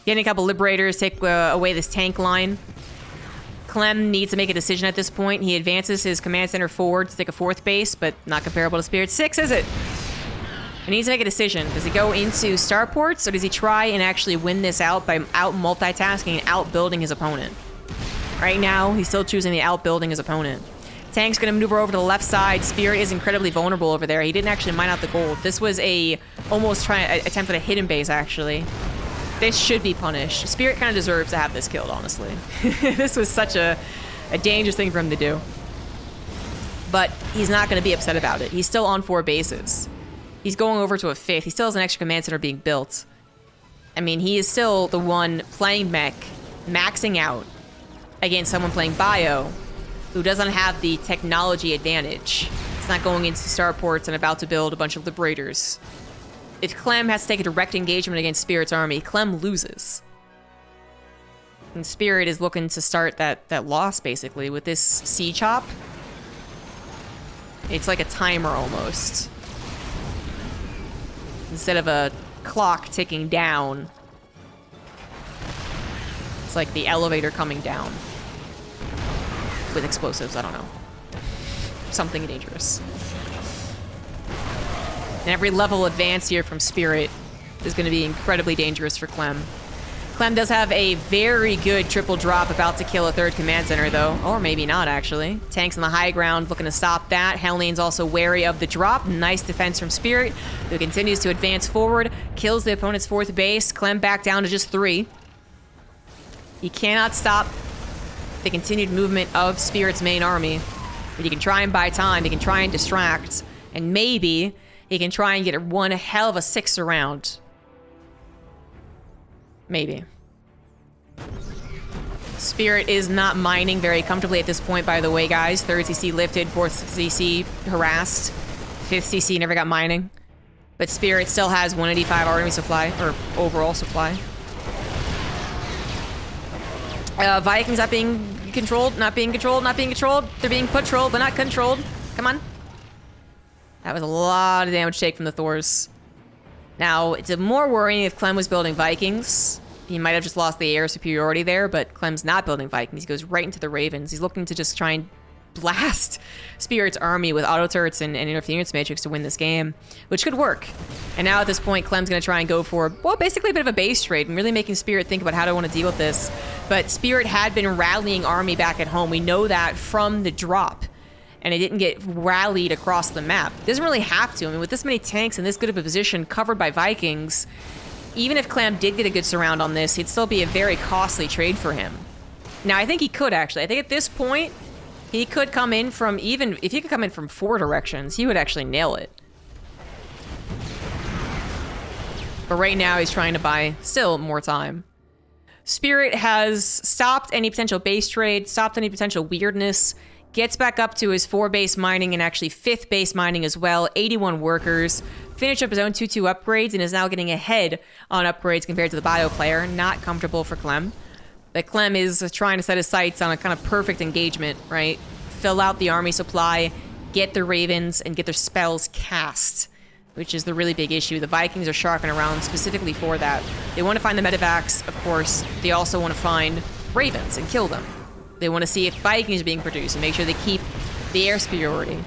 [SPEAKER 1] Getting a couple Liberators, take away this tank line. Clem needs to make a decision at this point. He advances his command center forward to take a 4th base, but not comparable to Spirit 6, is it? He needs to make a decision. Does he go into starports, or does he try and actually win this out by out-multitasking and out-building his opponent? Right now, he's still choosing the out-building his opponent. Tank's going to maneuver over to the left side. Spirit is incredibly vulnerable over there. He didn't actually mine out the gold. This was a attempt at a hidden base, actually. This should be punished. Spirit kind of deserves to have this killed, honestly. This was such a dangerous thing for him to do. But he's not going to be upset about it. He's still on 4 bases. He's going over to a 5th. He still has an extra command center being built. I mean, he is still the one playing mech, maxing out against someone playing bio who doesn't have the technology advantage. It's not going into starports and about to build a bunch of Liberators. If Clem has to take a direct engagement against Spirit's army, Clem loses. And Spirit is looking to start that loss, basically, with this C-chop. It's like a timer, almost. Instead of a clock ticking down, it's like the elevator coming down. With explosives, I don't know. Something dangerous. And every level advance here from Spirit is going to be incredibly dangerous for Clem. Clem does have a very good triple drop about to kill a 3rd command center, though. Or maybe not, actually. Tanks on the high ground looking to stop that. Hellions also wary of the drop. Nice defense from Spirit, who continues to advance forward. Kills the opponent's 4th base. Clem back down to just 3. He cannot stop the continued movement of Spirit's main army. But he can try and buy time. He can try and distract. And maybe he can try and get one hell of a 6 around. Maybe. Spirit is not mining very comfortably at this point, by the way, guys. 3rd CC lifted, 4th CC harassed. 5th CC never got mining. But Spirit still has 185 army supply, or overall supply. Vikings not being controlled, not being controlled, not being controlled. They're being patrolled, but not controlled. Come on. That was a lot of damage take from the Thors. Now, it's more worrying if Clem was building Vikings. He might have just lost the air superiority there, but Clem's not building Vikings. He goes right into the Ravens. He's looking to just try and blast Spirit's army with auto turrets and interference matrix to win this game, which could work. And now at this point, Clem's going to try and go for, well, basically a bit of a base trade and really making Spirit think about how to want to deal with this. But Spirit had been rallying army back at home. We know that from the drop. And it didn't get rallied across the map. It doesn't really have to. I mean, with this many tanks and this good of a position covered by Vikings, even if Clem did get a good surround on this, it'd still be a very costly trade for him. Now, I think he could, actually. I think at this point, he could come in from even... If he could come in from 4 directions, he would actually nail it. But right now, he's trying to buy still more time. Spirit has stopped any potential base trade, stopped any potential weirdness, gets back up to his 4 base mining and actually 5th base mining as well. 81 workers. Finished up his own 2-2 upgrades and is now getting ahead on upgrades compared to the bio player. Not comfortable for Clem. But Clem is trying to set his sights on a kind of perfect engagement, right? Fill out the army supply, get the Ravens, and get their spells cast, which is the really big issue. The Vikings are sharking around specifically for that. They want to find the medevacs, of course. They also want to find Ravens and kill them. They want to see if Vikings are being produced and make sure they keep the air superiority.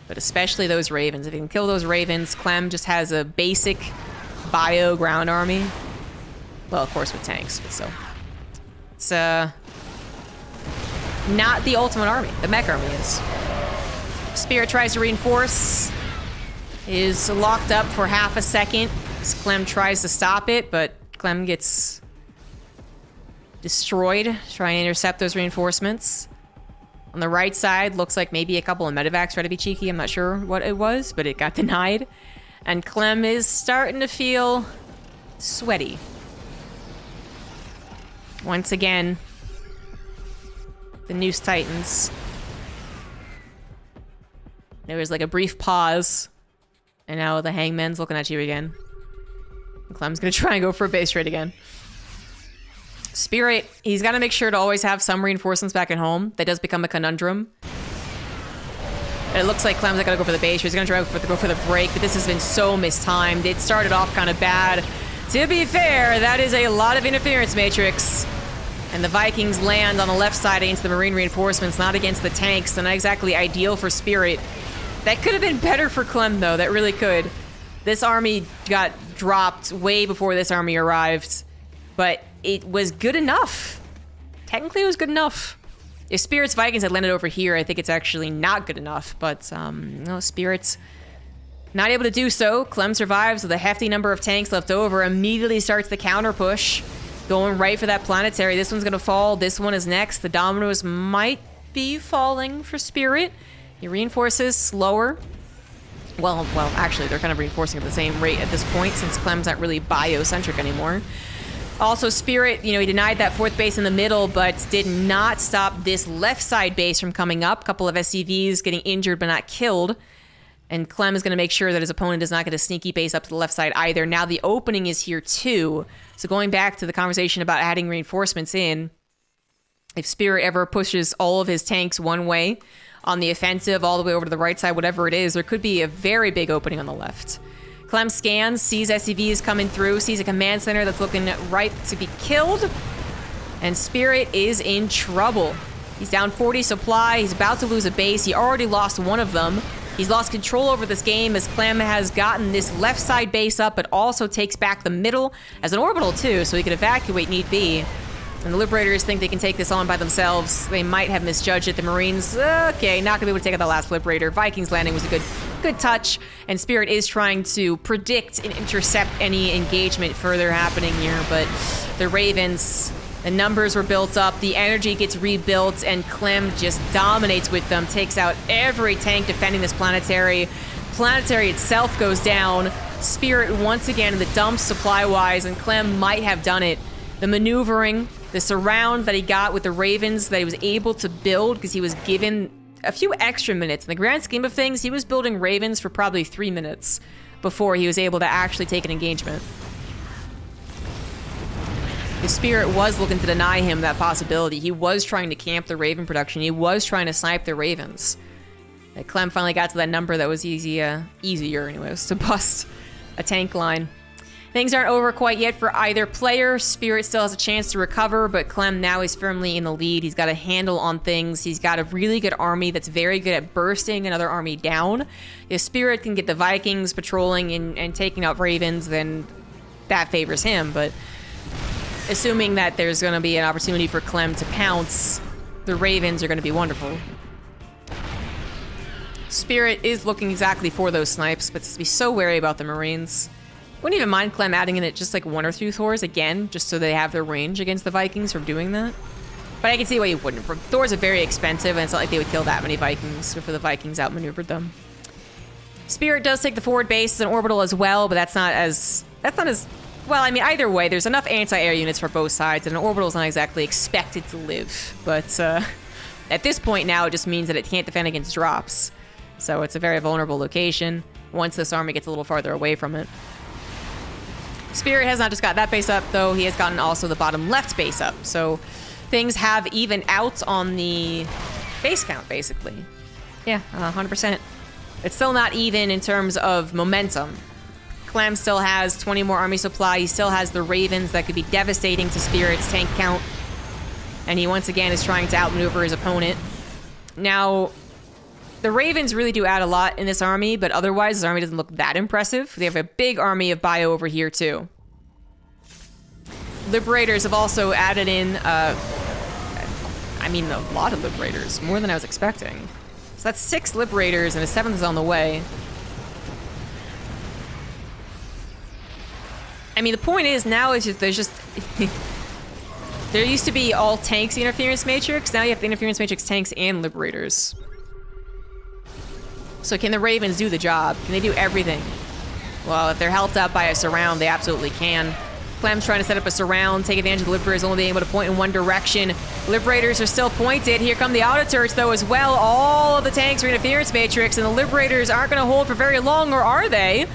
[SPEAKER 1] But especially those Ravens. If you can kill those Ravens, Clem just has a basic bio ground army. Well, of course with tanks, but still. It's not the ultimate army. The mech army is. Spirit tries to reinforce. Is locked up for half a second. Clem tries to stop it, but Clem gets destroyed. Trying to intercept those reinforcements. On the right side, looks like maybe a couple of medevacs try to be cheeky. I'm not sure what it was, but it got denied. And Clem is starting to feel sweaty. Once again, the Noose tightens. There was like a brief pause. And now the Hangman's looking at you again. And Clem's gonna try and go for a base trade again. Spirit, he's got to make sure to always have some reinforcements back at home. That does become a conundrum. And it looks like Clem's not going to go for the base. He's going to try to go for the break, but this has been so mistimed. It started off kind of bad. To be fair, that is a lot of interference matrix. And the Vikings land on the left side against the Marine reinforcements, not against the tanks. So not exactly ideal for Spirit. That could have been better for Clem, though. That really could. This army got dropped way before this army arrived. But it was good enough. Technically, it was good enough. If Spirit's Vikings had landed over here, I think it's actually not good enough. But, no, Spirit's not able to do so. Clem survives with a hefty number of tanks left over. Immediately starts the counter push. Going right for that planetary. This one's going to fall. This one is next. The dominoes might be falling for Spirit. He reinforces slower. Well, actually, they're kind of reinforcing at the same rate at this point since Clem's not really biocentric anymore. Also, Spirit, he denied that 4th base in the middle, but did not stop this left side base from coming up. A couple of SCVs getting injured but not killed. And Clem is going to make sure that his opponent does not get a sneaky base up to the left side either. Now the opening is here too. So going back to the conversation about adding reinforcements in, if Spirit ever pushes all of his tanks one way on the offensive, all the way over to the right side, whatever it is, there could be a very big opening on the left. Clem scans, sees SCVs coming through, sees a command center that's looking ripe to be killed. And Spirit is in trouble. He's down 40 supply. He's about to lose a base. He already lost one of them. He's lost control over this game as Clem has gotten this left side base up, but also takes back the middle as an orbital too, so he can evacuate need be. And the Liberators think they can take this on by themselves. They might have misjudged it. The Marines, okay, not gonna be able to take out the last Liberator. Vikings landing was a good touch, and Spirit is trying to predict and intercept any engagement further happening here, but the Ravens, the numbers were built up, the energy gets rebuilt, and Clem just dominates with them, takes out every tank defending this planetary. Planetary itself goes down. Spirit once again in the dumps supply-wise, and Clem might have done it. The maneuvering, the surround that he got with the Ravens that he was able to build because he was given a few extra minutes. In the grand scheme of things, he was building Ravens for probably 3 minutes before he was able to actually take an engagement. The Spirit was looking to deny him that possibility. He was trying to camp the Raven production. He was trying to snipe the Ravens. Clem finally got to that number that was easier anyways, to bust a tank line. Things aren't over quite yet for either player. Spirit still has a chance to recover, but Clem now is firmly in the lead. He's got a handle on things. He's got a really good army that's very good at bursting another army down. If Spirit can get the Vikings patrolling and taking out Ravens, then that favors him. But assuming that there's going to be an opportunity for Clem to pounce, the Ravens are going to be wonderful. Spirit is looking exactly for those snipes, but to be so wary about the Marines. Wouldn't even mind Clem adding in it just like 1 or 2 Thors again, just so they have their range against the Vikings from doing that. But I can see why you wouldn't. Thors are very expensive, and it's not like they would kill that many Vikings before the Vikings outmaneuvered them. Spirit does take the forward base as an orbital as well, but that's not as well. I mean, either way, there's enough anti-air units for both sides, and an orbital is not exactly expected to live. But at this point now, it just means that it can't defend against drops, so it's a very vulnerable location. Once this army gets a little farther away from it. Spirit has not just got that base up, though. He has gotten also the bottom left base up. So things have evened out on the base count, basically. Yeah, 100%. It's still not even in terms of momentum. Clem still has 20 more army supply. He still has the Ravens that could be devastating to Spirit's tank count. And he once again is trying to outmaneuver his opponent. Now, the Ravens really do add a lot in this army, but otherwise, this army doesn't look that impressive. They have a big army of bio over here, too. Liberators have also added in, a lot of Liberators. More than I was expecting. So that's 6 Liberators, and a 7th is on the way. I mean, the point is, now is just, there's just... there used to be all tanks interference matrix. Now you have the interference matrix tanks and Liberators. So can the Ravens do the job? Can they do everything? Well, if they're helped out by a surround, they absolutely can. Clem's trying to set up a surround, take advantage of the Liberators only being able to point in one direction. Liberators are still pointed. Here come the auto turrets, though, as well. All of the tanks are interference matrix, and the Liberators aren't going to hold for very long, or are they?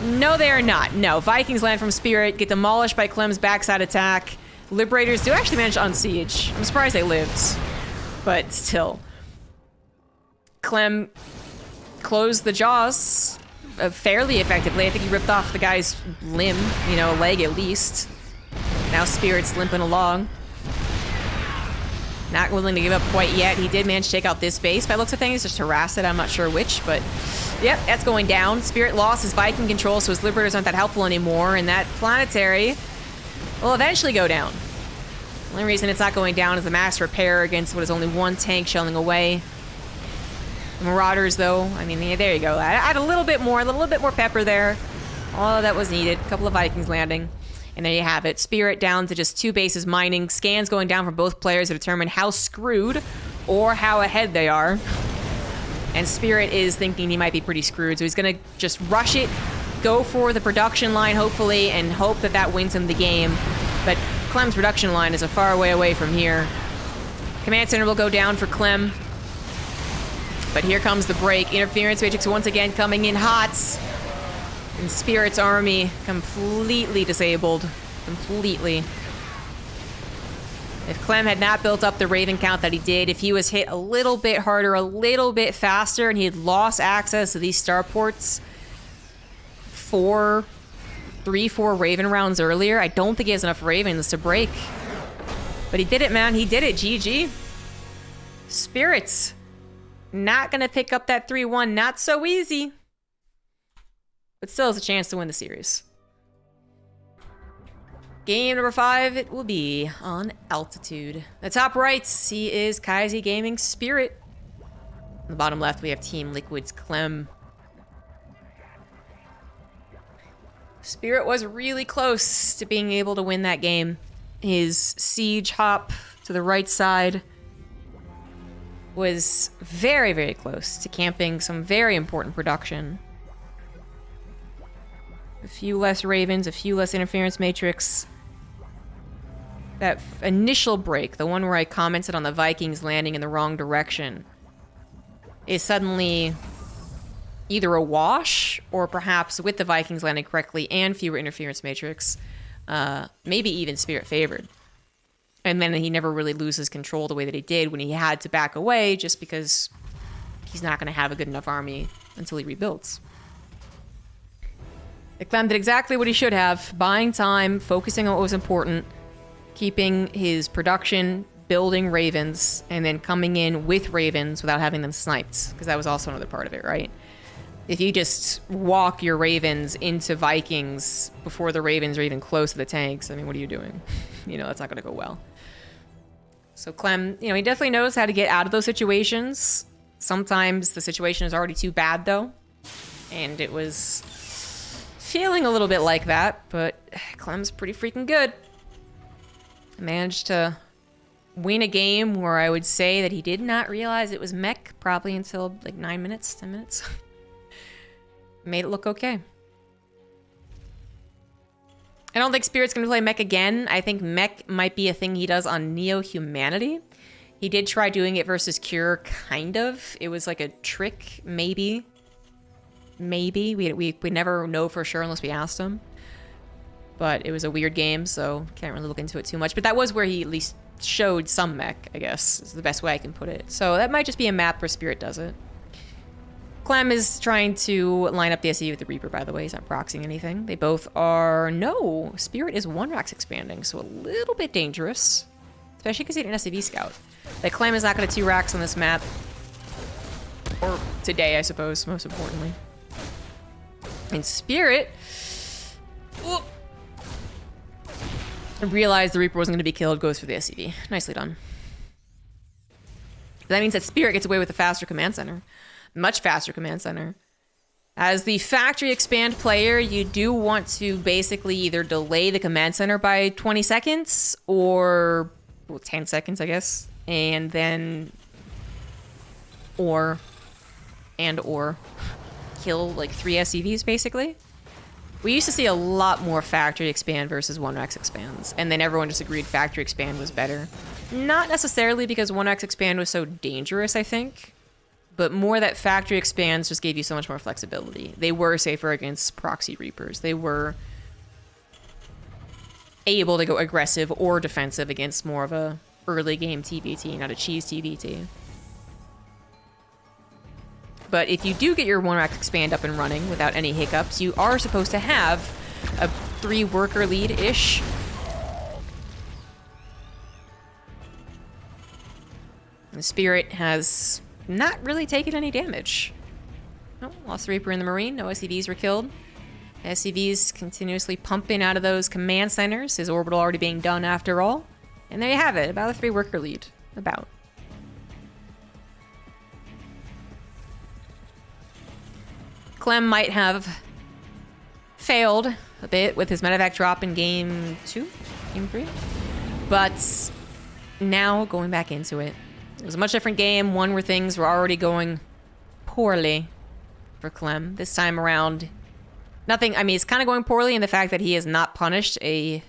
[SPEAKER 1] No, they are not. No, Vikings land from Spirit, get demolished by Clem's backside attack. Liberators do actually manage to unsiege. I'm surprised they lived, but still. Clem closed the jaws fairly effectively. I think he ripped off the guy's limb, leg at least. Now Spirit's limping along. Not willing to give up quite yet. He did manage to take out this base by looks of things, just harass it. I'm not sure which, but yep, that's going down. Spirit lost his Viking control, so his Liberators aren't that helpful anymore, and that planetary will eventually go down. The only reason it's not going down is the mass repair against what is only 1 tank shelling away. The Marauders, though, I mean, there you go. Add a little bit more pepper there. All that was needed. A couple of Vikings landing. And there you have it. Spirit down to just 2 bases mining. Scans going down for both players to determine how screwed or how ahead they are. And Spirit is thinking he might be pretty screwed, so he's going to just rush it, go for the production line, hopefully, and hope that that wins him the game. But Clem's production line is a far way away from here. Command center will go down for Clem. But here comes the break. Interference matrix once again coming in hot. And Spirit's army completely disabled. Completely. If Clem had not built up the Raven count that he did, if he was hit a little bit harder, a little bit faster, and he had lost access to these starports 4 Raven rounds earlier, I don't think he has enough Ravens to break. But he did it, man. He did it. GG. Spirits. Not gonna pick up that 3-1. Not so easy. But still has a chance to win the series. Game number 5, it will be on altitude. The top right, he is Kaiji Gaming Spirit. On the bottom left, we have Team Liquid's Clem. Spirit was really close to being able to win that game. His siege hop to the right side was very, very close to camping some very important production. A few less Ravens, a few less interference matrix. That initial break, the one where I commented on the Vikings landing in the wrong direction, is suddenly either a wash, or perhaps with the Vikings landing correctly and fewer interference matrix, maybe even Spirit favored. And then he never really loses control the way that he did when he had to back away, just because he's not going to have a good enough army until he rebuilds. Clem did exactly what he should have. Buying time, focusing on what was important, keeping his production, building ravens, and then coming in with ravens without having them sniped. Because that was also another part of it, right? If you just walk your ravens into Vikings before the ravens are even close to the tanks, I mean, what are you doing? You know, that's not going to go well. So Clem, you know, he definitely knows how to get out of those situations. Sometimes the situation is already too bad, though. And it was feeling a little bit like that, but Clem's pretty freaking good. Managed to win a game where I would say that he did not realize it was mech probably until like 9 minutes, 10 minutes. Made it look okay. I don't think Spirit's gonna play mech again. I think mech might be a thing he does on Neo Humanity. He did try doing it versus Cure, kind of. It was like a trick, maybe. Maybe. We never know for sure unless we asked him. But it was a weird game, so can't really look into it too much. But that was where he at least showed some mech, I guess, is the best way I can put it. So that might just be a map where Spirit does it. Clem is trying to line up the SE with the Reaper, by the way. He's not proxying anything. They both are... No! Spirit is 1-rax expanding, so a little bit dangerous. Especially because he had an SCV scout. Like, Clem is not going to 2-rax on this map. Or today, I suppose, most importantly. And Spirit... Ooh, realized the Reaper wasn't going to be killed, goes for the SCV. Nicely done. That means that Spirit gets away with a faster command center. Much faster command center. As the factory expand player, you do want to basically either delay the command center by 20 seconds or, well, 10 seconds, I guess. And then, or kill like 3 SCVs, basically. We used to see a lot more factory expand versus 1-rax expands, and then everyone just agreed factory expand was better. Not necessarily because 1-rax expand was so dangerous, I think, but more that factory expands just gave you so much more flexibility. They were safer against proxy Reapers. They were able to go aggressive or defensive against more of a early game TvT, not a cheese TvT. But if you do get your 1-rax expand up and running without any hiccups, you are supposed to have a 3-worker lead-ish. The Spirit has not really taken any damage. No, lost the Reaper in the Marine. No SCVs were killed. SCVs continuously pumping out of those command centers. His orbital already being done after all. And there you have it. About a 3-worker lead. About. Clem might have failed a bit with his medevac drop in game 2, game 3. But now going back into it. It was a much different game, one where things were already going poorly for Clem. This time around, nothing, I mean, it's kind of going poorly in the fact that he has not punished a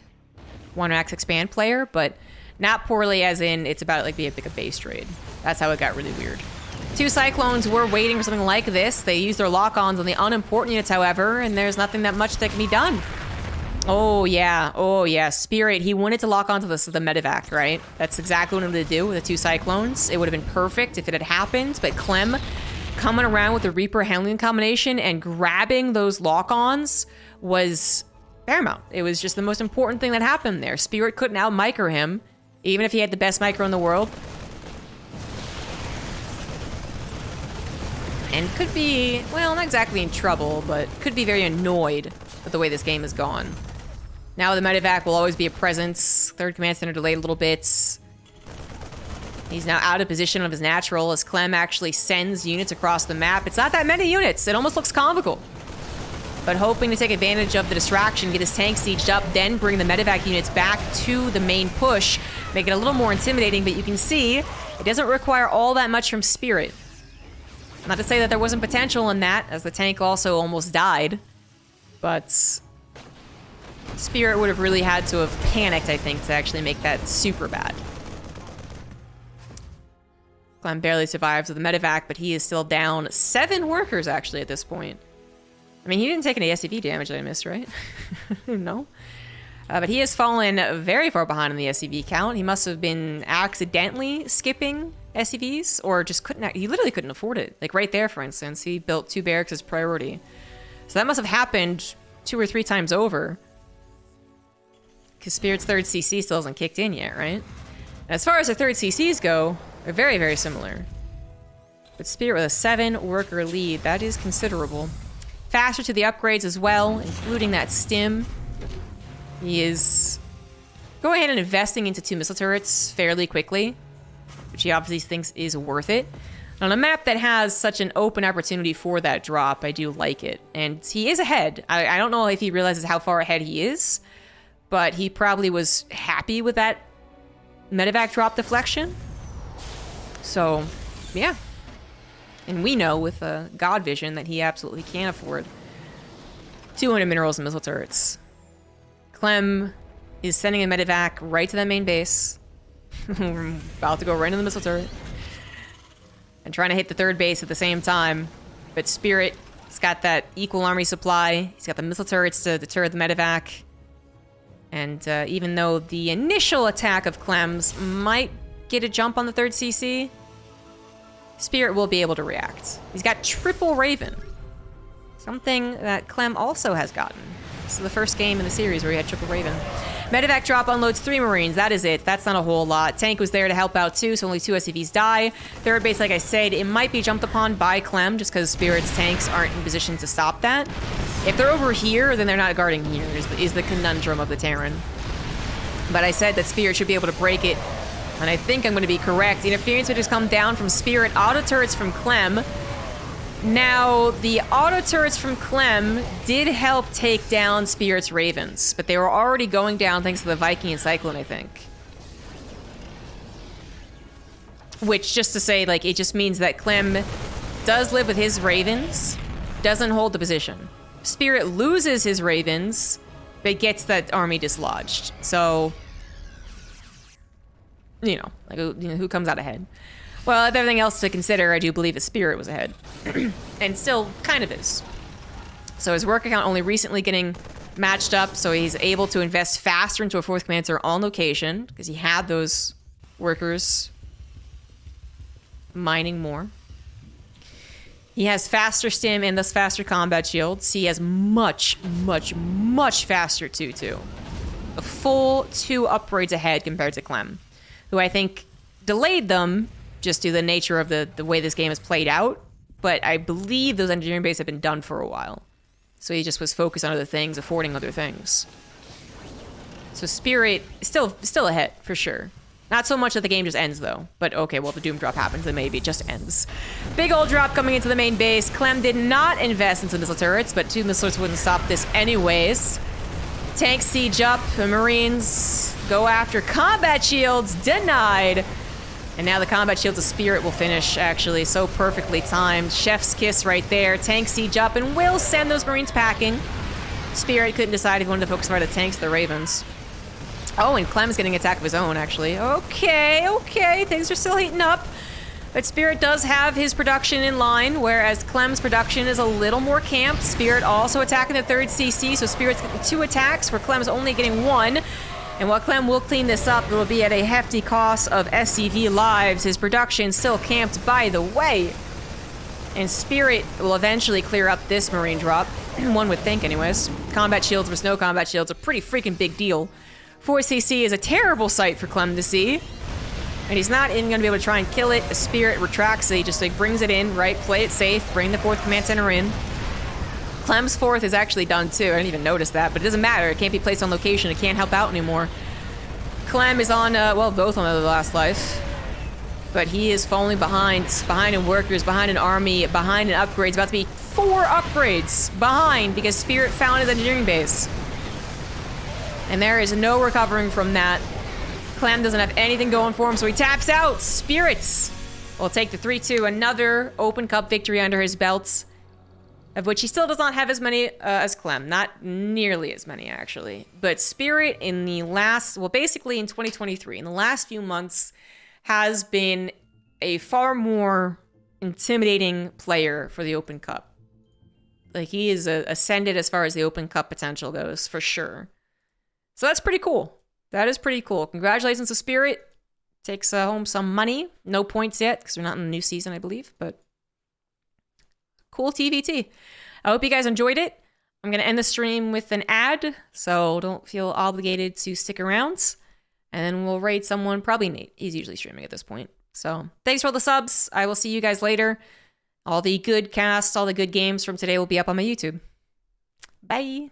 [SPEAKER 1] 1-rax expand player, but not poorly as in it's about like being like a base trade. That's how it got really weird. 2 Cyclones were waiting for something like this. They used their lock-ons on the unimportant units, however, and there's nothing that much that can be done. Oh, yeah. Oh, yeah. Spirit, he wanted to lock onto the medevac, right? That's exactly what he wanted to do with the 2 Cyclones. It would have been perfect if it had happened, but Clem coming around with the Reaper handling combination and grabbing those lock-ons was paramount. It was just the most important thing that happened there. Spirit couldn't out-micro him, even if he had the best micro in the world. And could be, well, not exactly in trouble, but could be very annoyed with the way this game has gone. Now the medevac will always be a presence. 3rd command center delayed a little bit. He's now out of position of his natural as Clem actually sends units across the map. It's not that many units. It almost looks comical. But hoping to take advantage of the distraction, get his tank sieged up, then bring the medevac units back to the main push, make it a little more intimidating, but you can see it doesn't require all that much from Spirit. Not to say that there wasn't potential in that, as the tank also almost died. But Spirit would have really had to have panicked, I think, to actually make that super bad. Clem barely survives with the medevac, but he is still down 7 workers, actually, at this point. I mean, he didn't take any SCV damage that I missed, right? No. But he has fallen very far behind on the SCV count. He must have been accidentally skipping SCVs, or just couldn't, he literally couldn't afford it. Like right there, for instance, he built 2 barracks as priority. So that must have happened 2 or 3 times over. Because Spirit's third CC still hasn't kicked in yet, right? And as far as their third CCs go, they're very, very similar. But Spirit with a 7-worker lead, that is considerable. Faster to the upgrades as well, including that stim. He is going ahead and investing into 2 missile turrets fairly quickly, which he obviously thinks is worth it. On a map that has such an open opportunity for that drop, I do like it. And he is ahead. I don't know if he realizes how far ahead he is, but he probably was happy with that medevac drop deflection. So, yeah. And we know with God Vision that he absolutely can't afford 200 minerals and missile turrets. Clem is sending a medevac right to the main base. We're about to go right into the missile turret. And trying to hit the third base at the same time. But Spirit, he's got that equal army supply. He's got the missile turrets to deter the medevac. And even though the initial attack of Clem's might get a jump on the third CC, Spirit will be able to react. He's got triple Raven. Something that Clem also has gotten. This is the first game in the series where he had triple Raven. Medevac drop unloads 3 Marines. That is it. That's not a whole lot. Tank was there to help out too, so only 2 SCVs die. Third base, like I said, it might be jumped upon by Clem just because Spirit's tanks aren't in position to stop that. If they're over here, then they're not guarding here, is the conundrum of the Terran. But I said that Spirit should be able to break it, and I think I'm going to be correct. The interference would just come down from Spirit, auto turrets from Clem. Now, the auto turrets from Clem did help take down Spirit's Ravens, but they were already going down thanks to the Viking and Cyclone, I think. Which, just to say, like, it just means that Clem does live with his Ravens, doesn't hold the position. Spirit loses his Ravens, but gets that army dislodged. So, you know, like, who comes out ahead? Well, with everything else to consider, I do believe that Spirit was ahead. And still kind of is. So his work account only recently getting matched up, so he's able to invest faster into a 4th command center on location, because he had those workers mining more. He has faster stim and thus faster combat shields. He has much, much, much faster 2-2. A full 2 upgrades ahead compared to Clem, who I think delayed them just due to the nature of the way this game is played out. But I believe those engineering bases have been done for a while. So he just was focused on other things, affording other things. So Spirit is still ahead, for sure. Not so much that the game just ends, though. But okay, well, if the Doom drop happens, then maybe it just ends. Big old drop coming into the main base. Clem did not invest into missile turrets, but 2 missile turrets wouldn't stop this anyways. Tanks siege up, the Marines go after combat shields, denied. And now the combat shields of Spirit will finish, actually. So perfectly timed. Chef's kiss right there. Tank siege up and will send those Marines packing. Spirit couldn't decide if he wanted to focus more on the tanks or the Ravens. Oh, and Clem's getting an attack of his own, actually. Okay. Things are still heating up. But Spirit does have his production in line, whereas Clem's production is a little more camped. Spirit also attacking the 3rd CC, so Spirit's getting 2 attacks, where Clem's only getting 1. And while Clem will clean this up, it will be at a hefty cost of SCV lives. His production still camped, by the way. And Spirit will eventually clear up this Marine drop. One would think, anyways. Combat shields versus no combat shields, a pretty freaking big deal. 4CC is a terrible sight for Clem to see. And he's not even going to be able to try and kill it. The Spirit retracts it. He just like brings it in, right? Play it safe. Bring the 4th command center in. Clem's 4th is actually done too. I didn't even notice that, but it doesn't matter. It can't be placed on location. It can't help out anymore. Clem is on, well, both on the last life. But he is falling behind in workers, behind in army, behind in upgrades. About to be 4 upgrades behind because Spirit found his engineering base. And there is no recovering from that. Clem doesn't have anything going for him, so he taps out. Spirits will take the 3-2. Another Open Cup victory under his belt, of which he still does not have as many as Clem. Not nearly as many, actually. But Spirit in the last, well, basically in 2023, in the last few months, has been a far more intimidating player for the Open Cup. Like, he is ascended as far as the Open Cup potential goes, for sure. So that's pretty cool. That is pretty cool. Congratulations to Spirit. Takes home some money. No points yet, because we're not in the new season, I believe, but cool TvT. I hope you guys enjoyed it. I'm going to end the stream with an ad, so don't feel obligated to stick around. And then we'll raid someone, probably Nate. He's usually streaming at this point. So thanks for the subs. I will see you guys later. All the good casts, all the good games from today will be up on my YouTube. Bye.